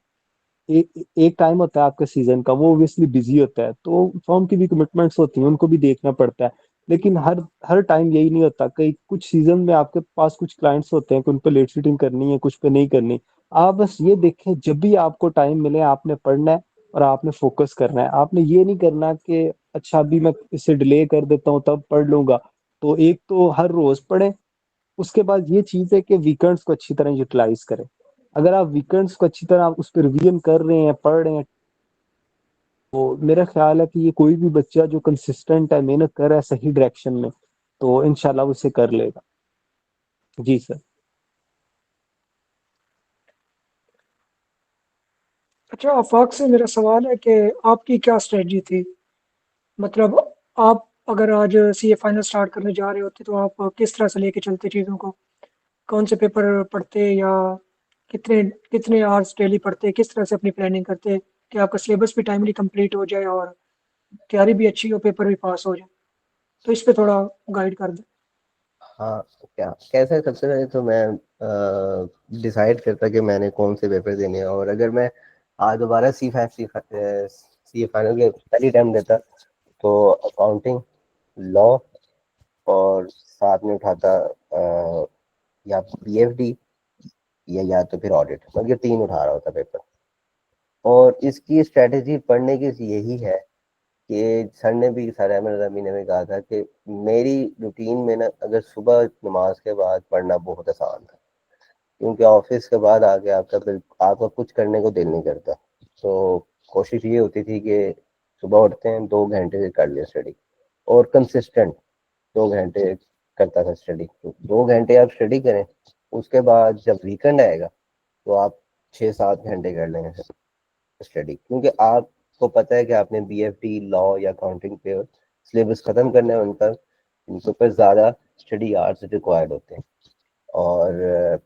एक टाइम होता है आपके सीजन का, वो ऑब्वियसली बिजी होता है, तो फर्म की भी कमिटमेंट्स होती हैं, उनको भी देखना पड़ता है। लेकिन हर हर टाइम यही नहीं होता, कई कुछ सीजन में आपके पास कुछ क्लाइंट्स होते हैं कि उन पे लेट शीटिंग करनी है, कुछ पे नहीं करनी। आप बस ये देखें जब भी आपको टाइम मिले आपने पढ़ना है और आपने फोकस करना है। आपने ये नहीं करना कि अच्छा अभी मैं इसे डिले कर देता हूँ तब पढ़ लूंगा। तो एक तो हर रोज पढ़े, उसके बाद ये चीज है कि वीकेंड्स को अच्छी तरह यूटिलाइज करें। अगर आप वीकेंड्स को अच्छी तरह आप उस पर रिवीजन कर रहे हैं, पढ़ रहे हैं, तो मेरा ख्याल है कि ये कोई भी बच्चा जो कंसिस्टेंट है, मेहनत कर रहा है सही डायरेक्शन में, तो इंशाल्लाह वो इसे कर लेगा। जी सर। अच्छा, आफाक से मेरा सवाल है कि आपकी क्या स्ट्रेटजी थी? मतलब आप अगर आज सीए फाइनल स्टार्ट करने जा रहे होते तो आप किस तरह से लेके चलते चीज़ों को? कौन से पेपर पढ़ते, या कितने कितने आवर्स डेली पढ़ते, किस तरह से अपनी प्लानिंग करते कि आपका सिलेबस भी टाइमली कंप्लीट हो जाए और तैयारी भी अच्छी हो, पेपर भी पास हो जाए? तो इस पे थोड़ा गाइड कर दें। हाँ, क्या कैसे, सबसे पहले तो मैं डिसाइड करता कि मैंने कौन से पेपर देने हैं। और अगर मैं आज दोबारा सी फाइनल के पहली टाइम देता, तो अकाउंटिंग, लॉ, और साथ में उठाता या पीएफडी या तो फिर ऑडिट, मतलब ये 3 उठा रहा होता पेपर। और इसकी स्ट्रेटेजी पढ़ने की यही है कि सर ने भी, सर अहमद रज़ी ने भी कहा था कि मेरी रूटीन में ना, अगर सुबह नमाज के बाद पढ़ना बहुत आसान था, क्योंकि ऑफिस के बाद आके आपका कुछ करने को दिल नहीं करता। तो कोशिश ये होती थी कि सुबह उठते हैं, 2 घंटे से कर लिया स्टडी, और कंसिस्टेंट 2 घंटे करता था स्टडी। तो 2 घंटे आप स्टडी करें, उसके बाद जब वीकेंड आएगा तो आप 6-7 घंटे कर लेंगे स्टडी, क्योंकि आपको पता है कि आपने BFD, लॉ या अकाउंटिंग पे सिलेबस खत्म करना है, उनका उनके ऊपर ज़्यादा स्टडी आवर्स रिक्वायर्ड होते हैं, और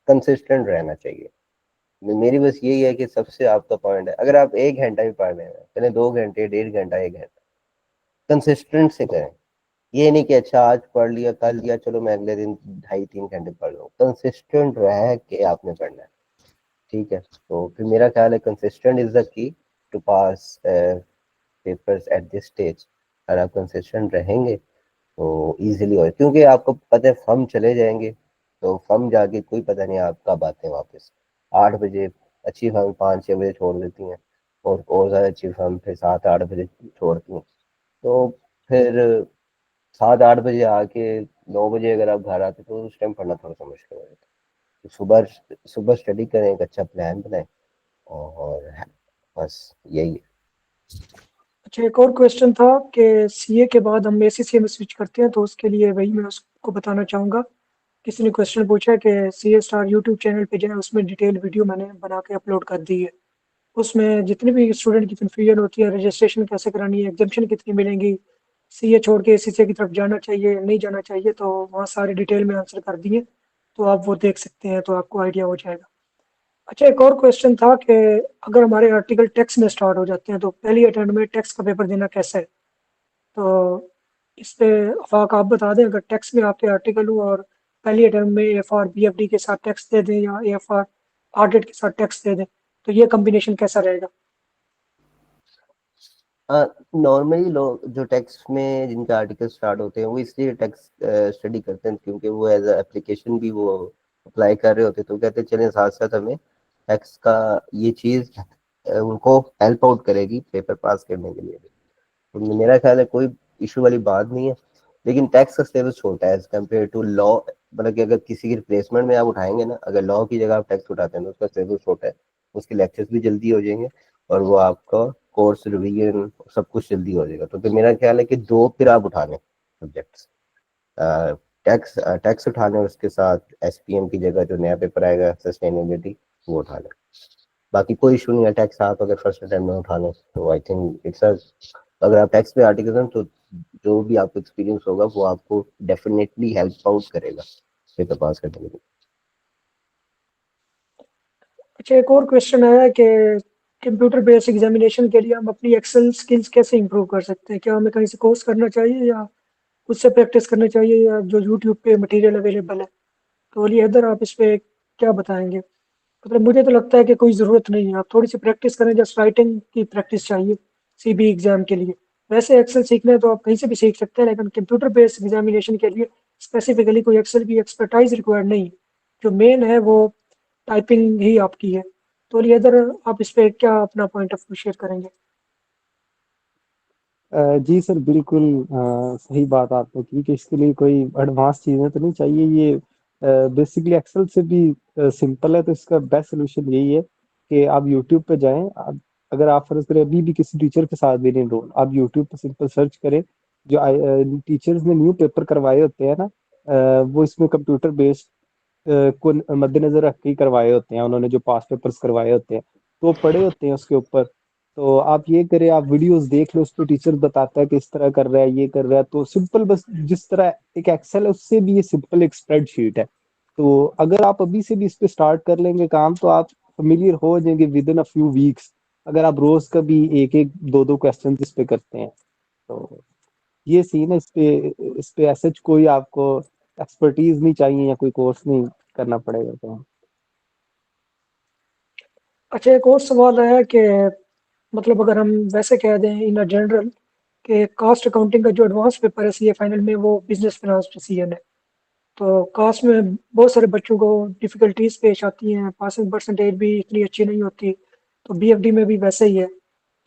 कंसिस्टेंट रहना चाहिए। मेरी बस यही है कि सबसे आपका पॉइंट है, अगर आप 1 घंटा भी पढ़ रहे हैं, पहले 2 घंटे, 1.5 घंटा, 1 घंटा कंसिस्टेंट से करें। ये नहीं कि अच्छा आज पढ़ लिया, कल लिया, चलो मैं अगले दिन 2.5-3 घंटे पढ़ लूँ। कंसिस्टेंट रह के आपने पढ़ना है, ठीक है। तो फिर मेरा ख्याल है consistent is the key to pass papers at this stage. अगर आप कंसिस्टेंट रहेंगे तो इजीली हो, क्योंकि आपको पता है फम चले जाएंगे, तो फम जाके कोई पता नहीं आप कब आते हैं वापस। 8 बजे अच्छी फम 5-6 बजे छोड़ देती हैं, और ज़्यादा अच्छी फम फिर 7-8 बजे छोड़ती हैं। तो फिर 7-8 बजे आके 9 बजे अगर आप घर आते तो उस टाइम पढ़ना थोड़ा सा मुश्किल हो जाता है। तो सुबह सुबह स्टडी करें, एक अच्छा प्लान बनाएं, और बस यही है। अच्छा, एक और क्वेश्चन था कि सीए के बाद हम एसीसीए में स्विच करते हैं, तो उसके लिए वही मैं उसको बताना चाहूँगा। किसी ने क्वेश्चन पूछा है कि सीए स्टार यूट्यूब चैनल पे जाए, उसमें डिटेल वीडियो मैंने बना के अपलोड कर दी है। उसमें जितनी भी स्टूडेंट की कन्फ्यूजन होती है, रजिस्ट्रेशन कैसे करानी है, एग्जामेशन कितनी मिलेंगी, सीए छोड़ के एसीसीए की तरफ जाना चाहिए नहीं जाना चाहिए, तो वहाँ सारे डिटेल में आंसर कर दिए, तो आप वो देख सकते हैं, तो आपको आइडिया हो जाएगा। अच्छा, एक और क्वेश्चन था कि अगर हमारे आर्टिकल टेक्स्ट में स्टार्ट हो जाते हैं, तो पहली अटेम्प्ट में टेक्स्ट का पेपर देना कैसा है? तो इस पे अफाक आप बता दें, अगर टेक्स्ट में आपके आर्टिकल हो और पहली अटेम्प्ट में एएफआर बीएफडी के साथ टेक्स्ट दे दें या एएफआर ऑडिट के साथ टेक्स्ट दे दें, तो ये कॉम्बिनेशन कैसा रहेगा? नॉर्मली लोग जो टेक्स्ट में जिनके आर्टिकल स्टार्ट होते हैं वो इसलिए टेक्स्ट स्टडी करते हैं क्योंकि वो एज एप्लीकेशन भी वो अप्लाई कर रहे होते हैं, तो कहते हैं चलें साथ साथ हमें टेक्स्ट का ये चीज़ उनको हेल्प आउट करेगी पेपर पास करने के लिए भी। तो मेरा ख्याल है कोई इशू वाली बात नहीं है, लेकिन टैक्स का सिलेबस छोटा है एज कम्पेयर टू लॉ। मतलब कि अगर किसी की रिप्लेसमेंट में आप उठाएंगे ना, अगर लॉ की जगह आप टैक्स उठाते हैं तो उसका सिलेबस छोटा है, उसके लेक्चर्स भी जल्दी हो जाएंगे, और वो आपका कोर्स रिवीजन सब कुछ जल्दी हो जाएगा। तो फिर मेरा ख्याल है कि दो फिर आप उठा लें सब्जेक्ट्स, टैक्स टैक्स उठा लें, उसके साथ SPM की जगह जो नया पेपर आएगा सस्टेनेबिलिटी, वो उठा लें। बाकी कोई इशू नहीं है, टैक्स आप अगर फर्स्ट अटेम्प्ट में उठा लें तो आई थिंक इट्स अगर आप टैक्स पे आर्टिकल हैं तो जो भी आपको एक्सपीरियंस होगा वो आपको डेफिनेटली हेल्प आउट करेगा पेपर पास करने के लिए। अच्छा, एक और क्वेश्चन आया है कि कंप्यूटर बेस्ड एग्जामिनेशन के लिए हम अपनी एक्सेल स्किल्स कैसे इंप्रूव कर सकते हैं? क्या हमें कहीं से कोर्स करना चाहिए या खुद से प्रैक्टिस करनी चाहिए, या जो यूट्यूब पे मटेरियल अवेलेबल है? तो अली हैदर, आप इस पे क्या बताएंगे? मतलब मुझे तो लगता है कि कोई ज़रूरत नहीं है, आप थोड़ी सी प्रैक्टिस करें, जस्ट राइटिंग की प्रैक्टिस चाहिए सीबी एग्जाम के लिए। वैसे एक्सेल सीखना है तो आप कहीं से भी सीख सकते हैं, लेकिन कंप्यूटर बेस्ड एग्जामिनेशन के लिए स्पेसिफिकली कोई एक्सेल की एक्सपर्टाइज रिक्वायर्ड नहीं है। जो मेन है वो टाइपिंग ही आपकी है। तो अली हैदर, आप इस पे क्या अपना पॉइंट ऑफ व्यू शेयर करेंगे? जी सर, बिल्कुल सही बात आपने की कि इसके लिए कोई एडवांस चीज़ें तो नहीं चाहिए। ये बेसिकली एक्सेल से भी सिंपल है, तो इसका बेस्ट सोल्यूशन यही है कि आप यूट्यूब पे जाएं। अगर आप फर्ज करें अभी भी किसी टीचर के साथ भी नहीं एनरोल, आप यूट्यूब पे सिंपल सर्च करें। जो टीचर्स ने न्यू पेपर करवाए होते हैं ना, वो इसमें कंप्यूटर बेस्ड को मद्देनजर रख के ही करवाए होते हैं। उन्होंने जो पास पेपर्स करवाए होते हैं तो वो पढ़े होते हैं उसके ऊपर। तो आप ये करें, आप वीडियोस देख लो, उस पर टीचर बताता है कि इस तरह कर रहा है, ये कर रहा है। तो सिंपल, बस जिस तरह एक एक्सेल है उससे भी ये सिंपल एक स्प्रेडशीट है। तो अगर आप अभी से भी इस पे स्टार्ट कर लेंगे काम, तो आप फेमिलियर हो जाएंगे with in a few weeks, अगर आप रोज का भी एक एक दो दो क्वेश्चन इस पे करते हैं। तो ये सीन है इस पे ऐसे कोई आपको एक्सपर्टीज नहीं चाहिए या कोई कोर्स नहीं करना पड़ेगा। तो अच्छा, एक और सवाल है कि मतलब अगर हम वैसे कह दें इन जनरल कि कास्ट अकाउंटिंग का जो एडवांस पेपर है सीए फाइनल में, वो बिजनेस फिनांस सीएन है। तो कास्ट में बहुत सारे बच्चों को डिफिकल्टीज पेश आती हैं, पासिंग परसेंटेज भी इतनी अच्छी नहीं होती। तो बीएफडी में भी वैसे ही है।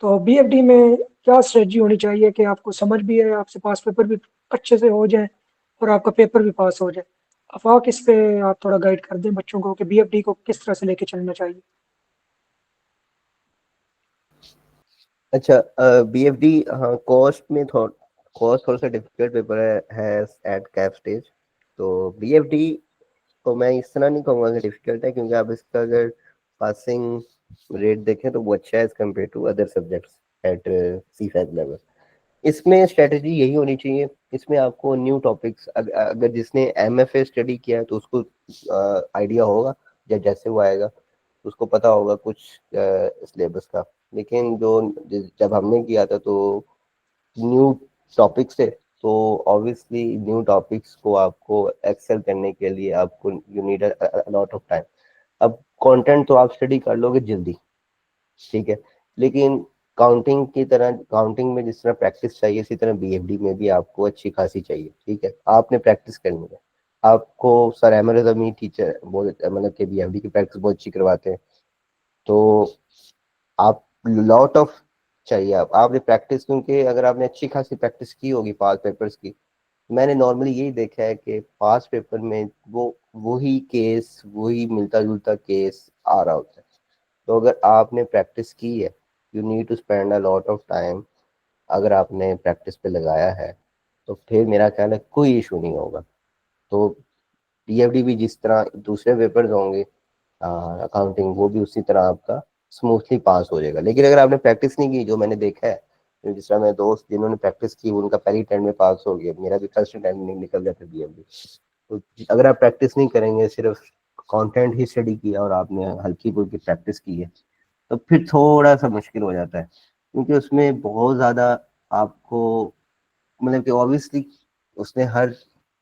तो बीएफडी में क्या स्ट्रेटजी होनी चाहिए कि आपको समझ भी है, आपसे पास पेपर भी अच्छे से हो जाए और आपका पेपर भी पास हो जाए? आफाक, इस पे आप थोड़ा गाइड कर दें बच्चों को कि बीएफडी को किस तरह से लेके चलना चाहिए। अच्छा, बीएफडी, हाँ, कॉस्ट थोड़ा सा डिफिकल्ट पेपर है एट कैप स्टेज। तो बीएफडी को मैं इस तरह नहीं कहूँगा कि डिफिकल्ट है, क्योंकि आप इसका अगर पासिंग रेट देखें तो वो अच्छा है as compare to other subjects at C five. इसमें स्ट्रेटजी यही होनी चाहिए, इसमें आपको न्यू टॉपिक्स, अगर जिसने एमएफए स्टडी किया है तो उसको आइडिया होगा, जैसे वो आएगा तो उसको पता होगा कुछ सिलेबस का। लेकिन जब हमने किया था तो न्यू टॉपिक्स थे, तो ऑब्वियसली न्यू टॉपिक्स को आपको एक्सेल करने के लिए आपको you need a lot of time. अब कंटेंट तो आप स्टडी कर लोगे जल्दी, ठीक है, लेकिन काउंटिंग में जिस तरह प्रैक्टिस चाहिए, इसी तरह बीएफडी में भी आपको अच्छी खासी चाहिए, ठीक है। आपने प्रैक्टिस करनी है। आपको सर अहमद रज़मी टीचर मतलब कि बीएफडी की प्रैक्टिस बहुत अच्छी करवाते हैं, तो आप लॉट ऑफ चाहिए आपने प्रैक्टिस, क्योंकि अगर आपने अच्छी खासी प्रैक्टिस की होगी पास पेपर्स की, मैंने नॉर्मली यही देखा है कि पास पेपर में वही केस, वही मिलता जुलता केस आ रहा होता है। तो अगर आपने प्रैक्टिस की है, you need to spend a lot of time. अगर आपने प्रैक्टिस पे लगाया है तो फिर मेरा ख्याल है कोई इशू नहीं होगा। तो पीएफडी भी जिस तरह दूसरे पेपर्स होंगे अकाउंटिंग, वो भी उसी तरह आपका स्मूथली पास हो जाएगा। लेकिन अगर आपने प्रैक्टिस नहीं की, जो मैंने देखा है, जिस तरह मेरे दोस्त जिन्होंने प्रैक्टिस की उनका पहली अटेम्प्ट में पास हो गया, मेरा भी फर्स्ट अटेम्प्ट में निकल गया था बीएफडी। तो अगर आप प्रैक्टिस नहीं करेंगे, सिर्फ कंटेंट ही स्टडी किया और आपने हल्की फुल्की प्रैक्टिस की है, तो फिर थोड़ा सा मुश्किल हो जाता है, क्योंकि उसमें बहुत ज़्यादा आपको, मतलब कि ऑब्वियसली उसने हर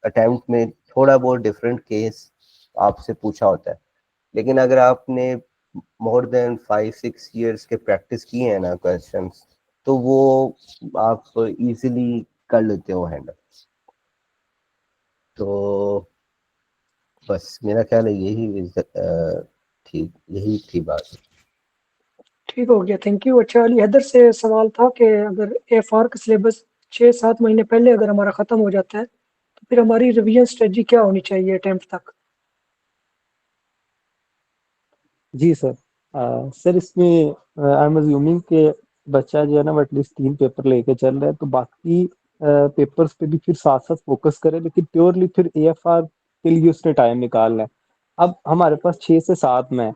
अटेम्प्ट में थोड़ा बहुत डिफरेंट केस आपसे पूछा होता है। लेकिन अगर आपने मोर देन 5-6 years के प्रैक्टिस किए हैं ना क्वेश्चंस, तो वो आप इजीली कर लेते हो हैंडल। तो बस मेरा ख्याल है यही थी बात। ठीक हो गया, थैंक यू। अच्छा, अली हैदर से सवाल था कि अगर एफआर का सिलेबस 6-7 महीने पहले अगर हमारा ख़त्म हो जाता है तो फिर हमारी रिवीजन स्ट्रेटजी क्या होनी चाहिए अटेम्प्ट तक? जी सर। सर इसमें आई एम अज्यूमिंग कि बच्चा जो है ना वो एटलीस्ट 3 पेपर लेके चल रहा है, तो बाकी पेपर्स पे भी फिर साथ साथ फोकस करे, लेकिन प्योरली फिर एएफआर के लिए उसने टाइम निकालना है। अब हमारे पास 6 से 7 में है,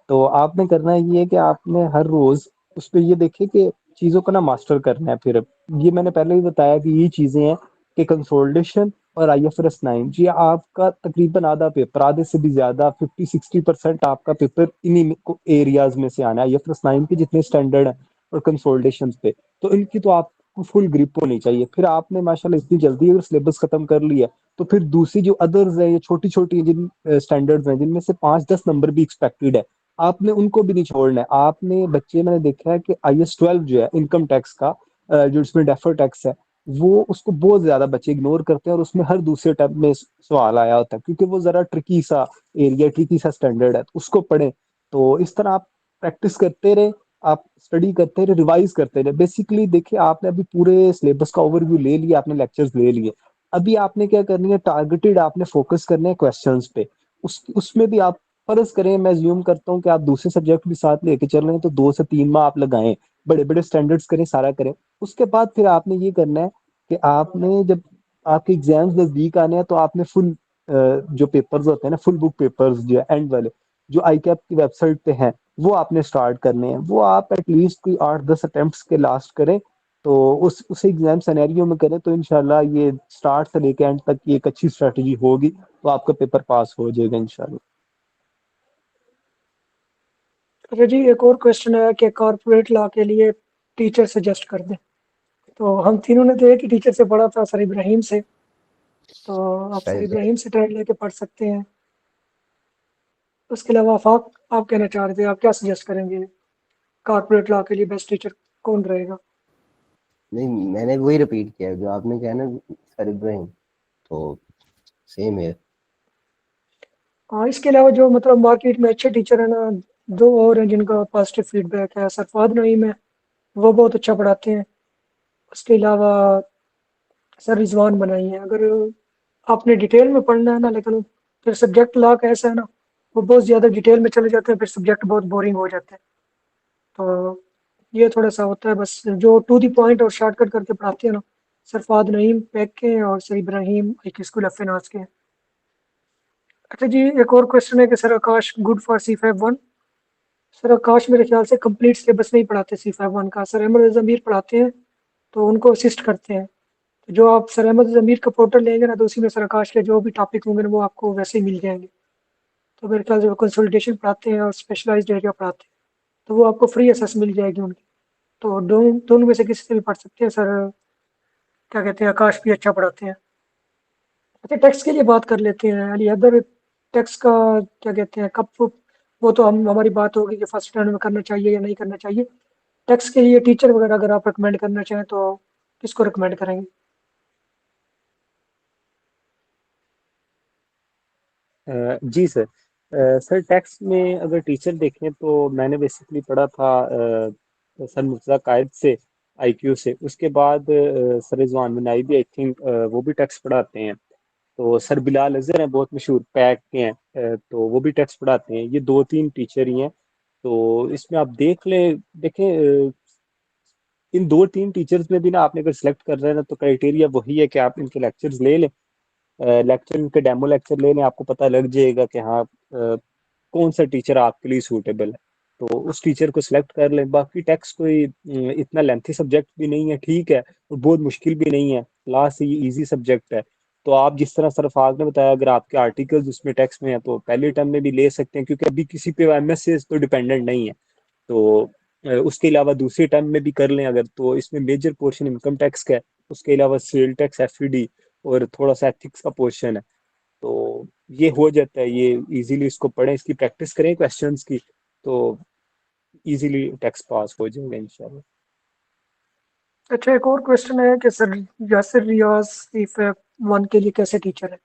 तो आपने करना ये है कि आपने हर रोज उस पे ये देखिए कि चीजों को ना मास्टर करना है। फिर ये मैंने पहले भी बताया कि ये चीजें हैं कि कंसोलिडेशन और IFRS 9 जी आपका तकरीबन आधा पेपर, आधे से भी ज्यादा 50-60% आपका पेपर इन्हीं एरियाज में से आना है, IFRS 9 के जितने स्टैंडर्ड है और कंसोलिडेशन पे, तो इनकी तो आपको फुल ग्रिप होनी चाहिए। फिर आपने माशाल्लाह इतनी जल्दी अगर सिलेबस खत्म कर लिया, तो फिर दूसरी जो अदर्स है, ये छोटी छोटी जिन स्टैंडर्ड्स हैं जिनमें से 5-10 नंबर भी एक्सपेक्टेड है, आपने उनको भी नहीं छोड़ना है। आपने बच्चे, मैंने देखा है कि IS 12 जो है इनकम टैक्स का, जो इसमें डेफर टैक्स है, वो उसको बहुत ज्यादा बच्चे इग्नोर करते हैं और उसमें हर दूसरे टर्म में सवाल आया होता है, क्योंकि वो जरा ट्रिकी सा एरिया, ट्रिकी सा स्टैंडर्ड है, तो उसको पढ़ें। तो इस तरह आप प्रैक्टिस करते रहे, आप स्टडी करते रहे, रिवाइज करते रहे। बेसिकली देखिए, आपने अभी पूरे सिलेबस का ओवरव्यू ले लिया, आपने लेक्चर्स ले लिए, अभी आपने क्या करनी है, टारगेटेड आपने फोकस करने हैं क्वेश्चंस पे। उसमें भी आप फर्ज करें, मैं ज्यूम करता हूँ कि आप दूसरे सब्जेक्ट भी साथ लेके चल रहे हैं, तो 2 से 3 माह आप लगाएं, बड़े बड़े स्टैंडर्ड्स करें, सारा करें। उसके बाद फिर आपने ये करना है कि आपने जब आपके एग्जाम्स नजदीक आने हैं, तो आपने फुल जो पेपर्स होते हैं ना, फुल बुक पेपर्स जो है एंड वाले, जो ICAP की वेबसाइट पे हैं, वो आपने स्टार्ट करने हैं। वो आप एटलीस्ट कोई 8-10 अटेम्प्ट्स के लास्ट करें, तो उस एग्जाम सिनेरियो में करें, तो इंशाल्लाह ये स्टार्ट से लेके एंड तक की एक अच्छी स्ट्रेटजी होगी, तो आपका पेपर पास हो जाएगा इंशाल्लाह। अच्छा जी, एक और क्वेश्चन है कि कॉर्पोरेट लॉ के लिए टीचर सजेस्ट कर दें। तो हम तीनों ने तो एक ही टीचर से पढ़ा था, सर इब्राहिम से। तो आप सर इब्राहिम से ट्राई लेके पढ़ सकते हैं। उसके अलावा आफाक, आप कहना चाह रहे थे, आप क्या सजेस्ट करेंगे? कॉर्पोरेट लॉ के लिए बेस्ट टीचर कौन रहेगा? नहीं, मैंने वही रिपीट किया जो आपने कहा ना, सर इब्राहिम, तो सेम है। हाँ, इसके अलावा जो मतलब मार्केट में अच्छे टीचर है ना, दो और हैं जिनका पॉजिटिव फीडबैक है। सरफाद नईम है, वो बहुत अच्छा पढ़ाते हैं। उसके अलावा सर रिजवान बनाई है। अगर आपने डिटेल में पढ़ना है ना, लेकिन फिर सब्जेक्ट लॉ का ऐसा है ना, वो बहुत ज़्यादा डिटेल में चले जाते हैं, फिर सब्जेक्ट बहुत बोरिंग हो जाते हैं। तो ये थोड़ा सा होता है। बस जो टू द पॉइंट और शॉर्टकट करके पढ़ाते हैं ना, सरफाद नईम पैक के हैं और सर इब्राहिम एक स्कूल ऑफ फिनांस के हैं। अच्छा जी, एक और क्वेश्चन है कि sir Akash good for C5-1। Sir Akash मेरे ख्याल से कंप्लीट सिलेबस नहीं पढ़ाते C5-1 का। सर अहमद ज़मीर पढ़ाते हैं, तो उनको असिस्ट करते हैं। तो जो आप सर अहमद ज़मीर का पोर्टल लेंगे ना, तो उसी में सर आकाश के जो भी टॉपिक होंगे ना, वो आपको वैसे ही मिल जाएंगे। तो मेरे ख्याल से वो कंसल्टेशन पढ़ाते हैं और स्पेशलाइज्ड एरिया पढ़ाते हैं, तो वो आपको फ्री एसेस मिल जाएगी उनकी। तो दोनों दोनों में से किसी से भी पढ़ सकते हैं। सर क्या कहते हैं, आकाश भी अच्छा पढ़ाते हैं। अच्छा, टैक्स के लिए बात कर लेते हैं। अली अदर टैक्स का क्या कहते हैं, कब वो तो हम हमारी बात होगी कि फर्स्ट टर्म में करना चाहिए या नहीं करना चाहिए। टैक्स के लिए टीचर वगैरह अगर आप रिकमेंड करना चाहें तो किसको रिकमेंड करेंगे? जी सर। सर टैक्स में अगर टीचर देखें तो मैंने बेसिकली पढ़ा था सर मुर्तज़ा कायद से, आईक्यू से। उसके बाद सर रिजवान बनाई भी आई थिंक वो भी टैक्स पढ़ाते हैं। तो सर बिलाल अजहर हैं, बहुत मशहूर पैक के हैं, तो वो भी टैक्स पढ़ाते हैं। ये दो तीन टीचर ही हैं। तो इसमें आप देखें इन दो तीन टीचर्स में भी ना, आपने अगर सेलेक्ट कर रहे हैं ना, तो क्राइटेरिया वही है कि आप इनके लेक्चर्स ले लें, लेक्चर इनके डेमो लेक्चर ले लें, आपको पता लग जाएगा कि हाँ कौन सा टीचर आपके लिए सूटेबल है। तो उस टीचर को सिलेक्ट कर लें। बाकी टैक्स कोई इतना लेंथी सब्जेक्ट भी नहीं है, ठीक है, और बहुत मुश्किल भी नहीं है, क्लास से ये इजी सब्जेक्ट है। तो आप जिस तरह सरफाज ने बताया, अगर आपके आर्टिकल्स उसमें टैक्स में है तो पहले टर्म में भी ले सकते हैं, क्योंकि अभी किसी पे एमएस से तो डिपेंडेंट नहीं है। तो उसके अलावा दूसरे टर्म में भी कर लें अगर, तो इसमें मेजर पोर्शन इनकम टैक्स का है। उसके अलावा सेल टैक्स, एफईडी और थोड़ा सा एथिक्स का पोर्शन है। तो ये हो जाता है, ये इजीली इसको पढ़ें, इसकी प्रैक्टिस करें क्वेश्चंस की, तो इजीली टैक्स पास हो जाएगा इंशाल्लाह। अच्छा, एक और क्वेश्चन है कि सर यासिर रियाज C5-1 के लिए कैसे टीचर है?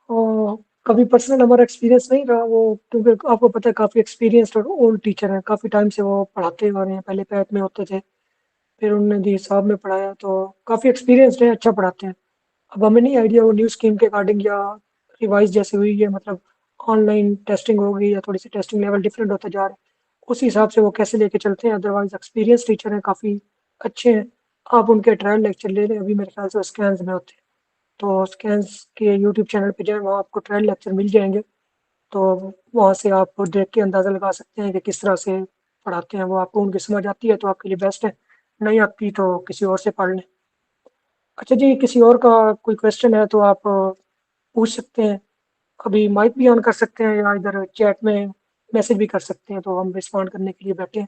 और कभी पर्सनल हमारा एक्सपीरियंस नहीं रहा वो, क्योंकि आपको पता है काफ़ी एक्सपीरियंस्ड और ओल्ड टीचर हैं। काफ़ी टाइम से वो पढ़ाते आ रहे हैं, पहले पैट में होते थे, फिर उन्होंने दी साहब में पढ़ाया, तो काफ़ी एक्सपीरियंसड है, अच्छा पढ़ाते हैं। अब हमें नहीं आइडिया वो न्यू स्कीम के अकॉर्डिंग या रिवाइज जैसे हुई है, मतलब ऑनलाइन टेस्टिंग हो गई या थोड़ी सी टेस्टिंग लेवल डिफरेंट होता जा रहा है, उस हिसाब से वो कैसे लेके चलते हैं। अदरवाइज एक्सपीरियंस टीचर हैं, काफ़ी अच्छे हैं। आप उनके ट्रायल लेक्चर ले लें, अभी मेरे ख्याल से स्कैन्स में होते हैं, तो स्कैन्स के यूट्यूब चैनल पे जाएं, वहाँ आपको ट्रायल लेक्चर मिल जाएंगे। तो वहाँ से आप देख के अंदाज़ा लगा सकते हैं कि किस तरह से पढ़ाते हैं वो। आपको उनकी समझ आती है तो आपके लिए बेस्ट है, नहीं आती तो किसी और से पढ़ लें। अच्छा जी, किसी और का कोई क्वेश्चन है तो आप पूछ सकते हैं। अभी माइक भी ऑन कर सकते हैं या इधर चैट में मैसेज भी कर सकते हैं, तो हम रिस्पॉन्ड करने के लिए बैठे हैं।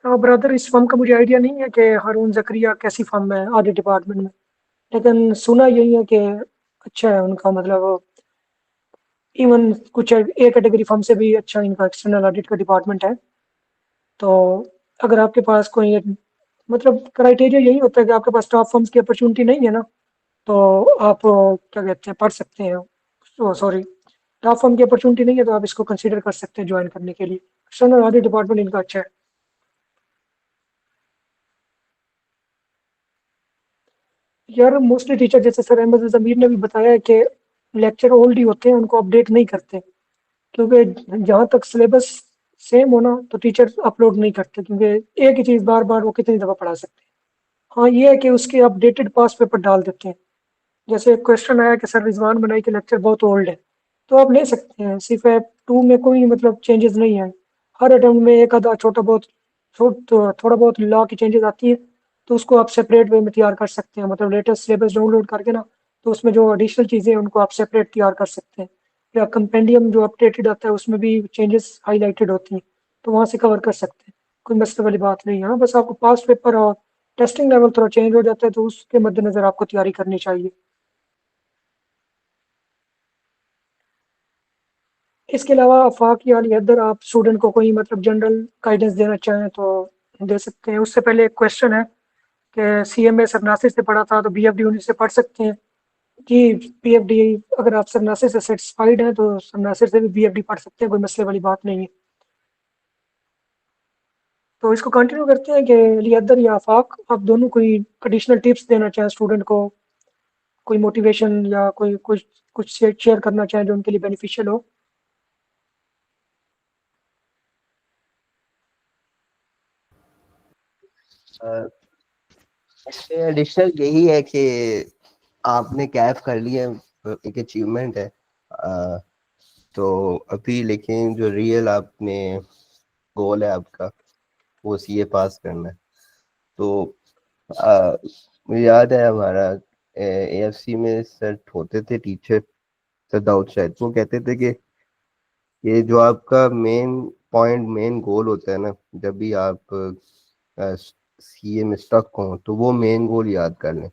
ब्रदर, इस फर्म का मुझे आइडिया नहीं है कि हारून जकरिया कैसी फर्म है आधे डिपार्टमेंट में, लेकिन सुना यही है कि अच्छा है उनका, मतलब इवन कुछ ए कैटेगरी फर्म से भी अच्छा इनका एक्सटर्नल ऑडिट का डिपार्टमेंट है। तो अगर आपके पास कोई मतलब क्राइटेरिया यही होता है कि आपके पास टॉप फर्म्स की अपॉर्चुनिटी नहीं है ना, तो आप क्या कहते हैं, पढ़ सकते हैं। सॉरी, टॉप फर्म की अपॉर्चुनिटी नहीं है तो आप इसको कंसीडर कर सकते हैं ज्वाइन करने के लिए। एक्सटर्नल ऑडिट डिपार्टमेंट इनका अच्छा है। यार मोस्टली टीचर, जैसे सर अहमद ज़मीर ने भी बताया है कि लेक्चर ओल्ड ही होते हैं, उनको अपडेट नहीं करते, क्योंकि जहाँ तक सिलेबस सेम होना तो टीचर अपलोड नहीं करते, क्योंकि एक ही चीज़ बार बार वो कितनी दफ़ा पढ़ा सकते हैं। हाँ, ये है कि उसके अपडेटेड पास पेपर डाल देते हैं। जैसे एक क्वेश्चन आया कि सर रिजवान बनाई के लेक्चर बहुत ओल्ड है, तो आप ले सकते हैं। C5-2 में कोई मतलब चेंजेस नहीं है। हर अटेम्प्ट में एक आधा छोटा बहुत थोड़ा बहुत लॉ की चेंजेस आती है, तो उसको आप सेपरेट वे में तैयार कर सकते हैं, मतलब लेटेस्ट सिलेबस डाउनलोड करके ना, तो उसमें जो एडिशनल चीज़ें हैं उनको आप सेपरेट तैयार कर सकते हैं। या कंपेंडियम जो अपडेटेड आता है उसमें भी चेंजेस हाईलाइटेड होती हैं, तो वहाँ से कवर कर सकते हैं। कोई मसले वाली बात नहीं है। हाँ, बस आपको पास पेपर और टेस्टिंग लेवल थोड़ा चेंज हो जाता है, तो उसके मद्देनजर आपको तैयारी करनी चाहिए। इसके अलावा आफाक या अली हैदर, आप स्टूडेंट को कोई मतलब जनरल गाइडेंस देना चाहें तो दे सकते हैं। उससे पहले एक क्वेश्चन है कि CMA सर नासिर से पढ़ा था, तो BFD उन्हीं से पढ़ सकते हैं। जी, पीएफडी अगर आप सर नासिर से सेटिस्फाइड हैं तो सर नासिर से भी पीएफडी पढ़ सकते हैं, कोई मसले वाली बात नहीं है। तो इसको कंटिन्यू करते हैं कि लियादत या आफाक, आप दोनों कोई एडिशनल टिप्स देना चाहें स्टूडेंट को, कोई मोटिवेशन या कोई कुछ कुछ शेयर करना चाहें जो उनके लिए बेनिफिशियल हो। एडिशनल यही है कि आपने कैफ कर लिया, एक अचीवमेंट है। तो अभी लेकिन जो रियल आपने गोल है आपका, वो सीए पास करना है। तो मुझे याद है हमारा एएफसी में सर होते थे टीचर, सर दाऊद शायद, वो कहते थे कि ये जो आपका मेन पॉइंट, मेन गोल होता है ना, जब भी आप सीए में स्टक हो तो वो मेन गोल याद कर लें।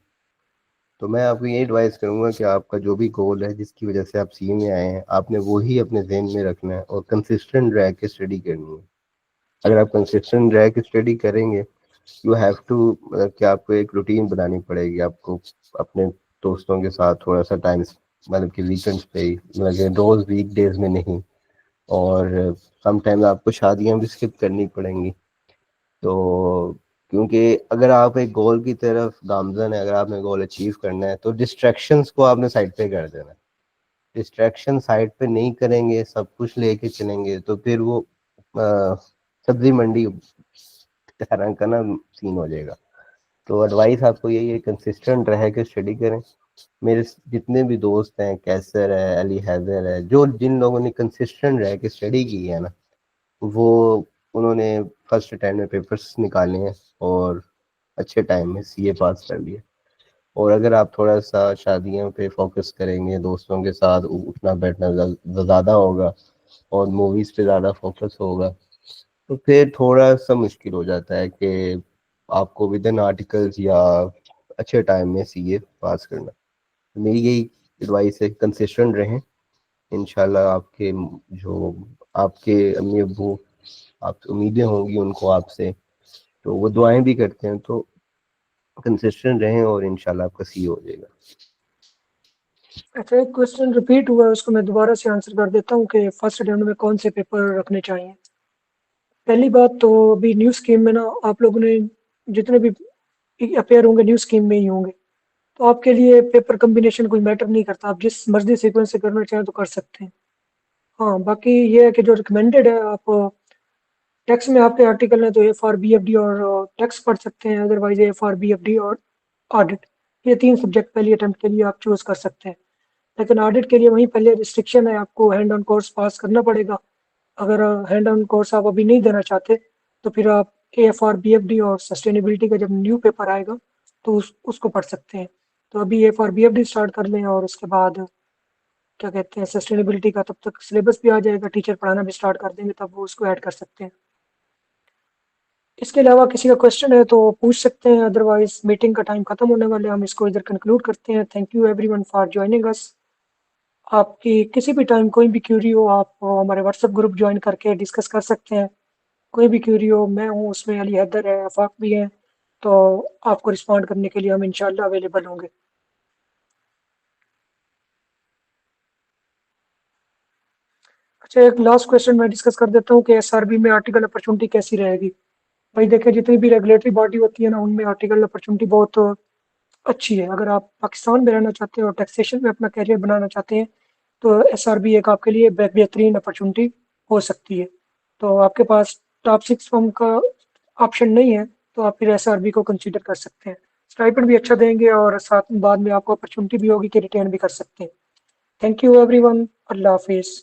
तो मैं आपको ये एडवाइस करूंगा कि आपका जो भी गोल है जिसकी वजह से आप सीए में आए हैं, आपने वो ही अपने जहन में रखना है और कंसिस्टेंट रह के स्टडी करनी है। अगर आप कंसिस्टेंट रह के स्टडी करेंगे, यू हैव टू, मतलब कि आपको एक रूटीन बनानी पड़ेगी। आपको अपने दोस्तों के साथ थोड़ा सा टाइम, मतलब कि वीकेंड्स पे ही, मतलब कि रोज वीक डेज में नहीं, और समटाइम आपको शादियां भी स्किप करनी पड़ेंगी। तो क्योंकि अगर आप एक गोल की तरफ गामजन है, अगर आपने गोल अचीव करना है, तो डिस्ट्रैक्शंस को आपने साइड पे कर देना है। डिस्ट्रैक्शन साइड पे नहीं करेंगे, सब कुछ लेके चलेंगे, तो फिर वो सब्जी मंडी तरह का ना सीन हो जाएगा। तो एडवाइस आपको यही है, कंसिस्टेंट रह के स्टडी करें। मेरे जितने भी दोस्त हैं, कैसर है, अली हैदर है, जो जिन लोगों ने कंसिस्टेंट रह के स्टडी की है ना, वो उन्होंने फर्स्ट अटेम्प्ट में पेपर्स निकाले हैं और अच्छे टाइम में सीए पास कर लिए। और अगर आप थोड़ा सा शादियों पे फोकस करेंगे, दोस्तों के साथ उठना बैठना ज़्यादा होगा और मूवीज़ पे ज़्यादा फोकस होगा, तो फिर थोड़ा सा मुश्किल हो जाता है कि आपको विद इन आर्टिकल्स या अच्छे टाइम में सीए पास करना। मेरी यही एडवाइस है, कंसिस्टेंट रहें। इंशाल्लाह आपके जो आपके अम्मी अब्बू, आप उम्मीदें होंगी उनको आपसे, तो वो दुआएं भी करते हैं, तो कंसिस्टेंट रहें और इंशाल्लाह आपका सी हो जाएगा। अच्छा, एक क्वेश्चन रिपीट हुआ है, उसको मैं दोबारा से आंसर कर देता हूँ कि फर्स्ट अटेम्प्ट में कौन से पेपर रखने चाहिए। पहली बात तो अभी न्यू स्कीम में ना आप लोगों ने जितने भी अपेयर होंगे न्यू स्कीम में ही होंगे, तो आपके लिए पेपर कम्बिनेशन कोई मैटर नहीं करता, आप जिस मर्जी सीक्वेंस से करना चाहें तो कर सकते हैं। हाँ, बाकी ये है कि जो रिकमेंडेड है, आप टैक्स में आपके आर्टिकल है तो F R B F D और टैक्स पढ़ सकते हैं, otherwise F R B F D और ऑडिट, ये 3 सब्जेक्ट पहली अटेम्प्ट के लिए आप चूज कर सकते हैं। लेकिन ऑडिट के लिए वहीं पहले रिस्ट्रिक्शन है, आपको हैंड ऑन कोर्स पास करना पड़ेगा। अगर हैंड ऑन कोर्स आप अभी नहीं देना चाहते तो फिर आप A F R B F D और सस्टेनेबिलिटी का जब न्यू पेपर आएगा तो उसको पढ़ सकते हैं। तो अभी F R B F D start कर लें और उसके बाद क्या कहते हैं सस्टेनेबिलिटी का, तब तक सिलेबस भी आ जाएगा, टीचर पढ़ाना भी स्टार्ट कर देंगे, तब वो उसको ऐड कर सकते हैं। इसके अलावा किसी का क्वेश्चन है तो पूछ सकते हैं, अदरवाइज मीटिंग का टाइम खत्म होने वाले, हम इसको इधर कंक्लूड करते हैं। Thank you everyone for joining अस। आपकी किसी भी टाइम कोई भी क्यूरी हो, आप हमारे व्हाट्सएप ग्रुप ज्वाइन करके डिस्कस कर सकते हैं। कोई भी क्यूरी हो, मैं हूँ उसमें, अली हैदर है, आफाक भी है, तो आपको रिस्पॉन्ड करने के लिए हम इंशाल्लाह अवेलेबल होंगे। अच्छा, एक लास्ट क्वेश्चन मैं डिस्कस कर देता हूँ कि एसआरबी में आर्टिकल अपॉर्चुनिटी कैसी रहेगी। भाई देखें, जितनी भी रेगुलेटरी बॉडी होती है ना, उनमें आर्टिकल अपॉर्चुनिटी बहुत अच्छी है। अगर आप पाकिस्तान में रहना चाहते हैं और टैक्सेशन में अपना कैरियर बनाना चाहते हैं तो एसआरबी एक आपके लिए बेहतरीन अपॉर्चुनिटी हो सकती है। तो आपके पास टॉप 6 फॉर्म का ऑप्शन नहीं है तो आप फिर एसआरबी को कंसीडर कर सकते हैं। स्टाइपेंड भी अच्छा देंगे और साथ में बाद में आपको अपॉर्चुनिटी भी होगी कि रिटेन भी कर सकते हैं। थैंक यू एवरीवन, अल्लाह हाफिज़।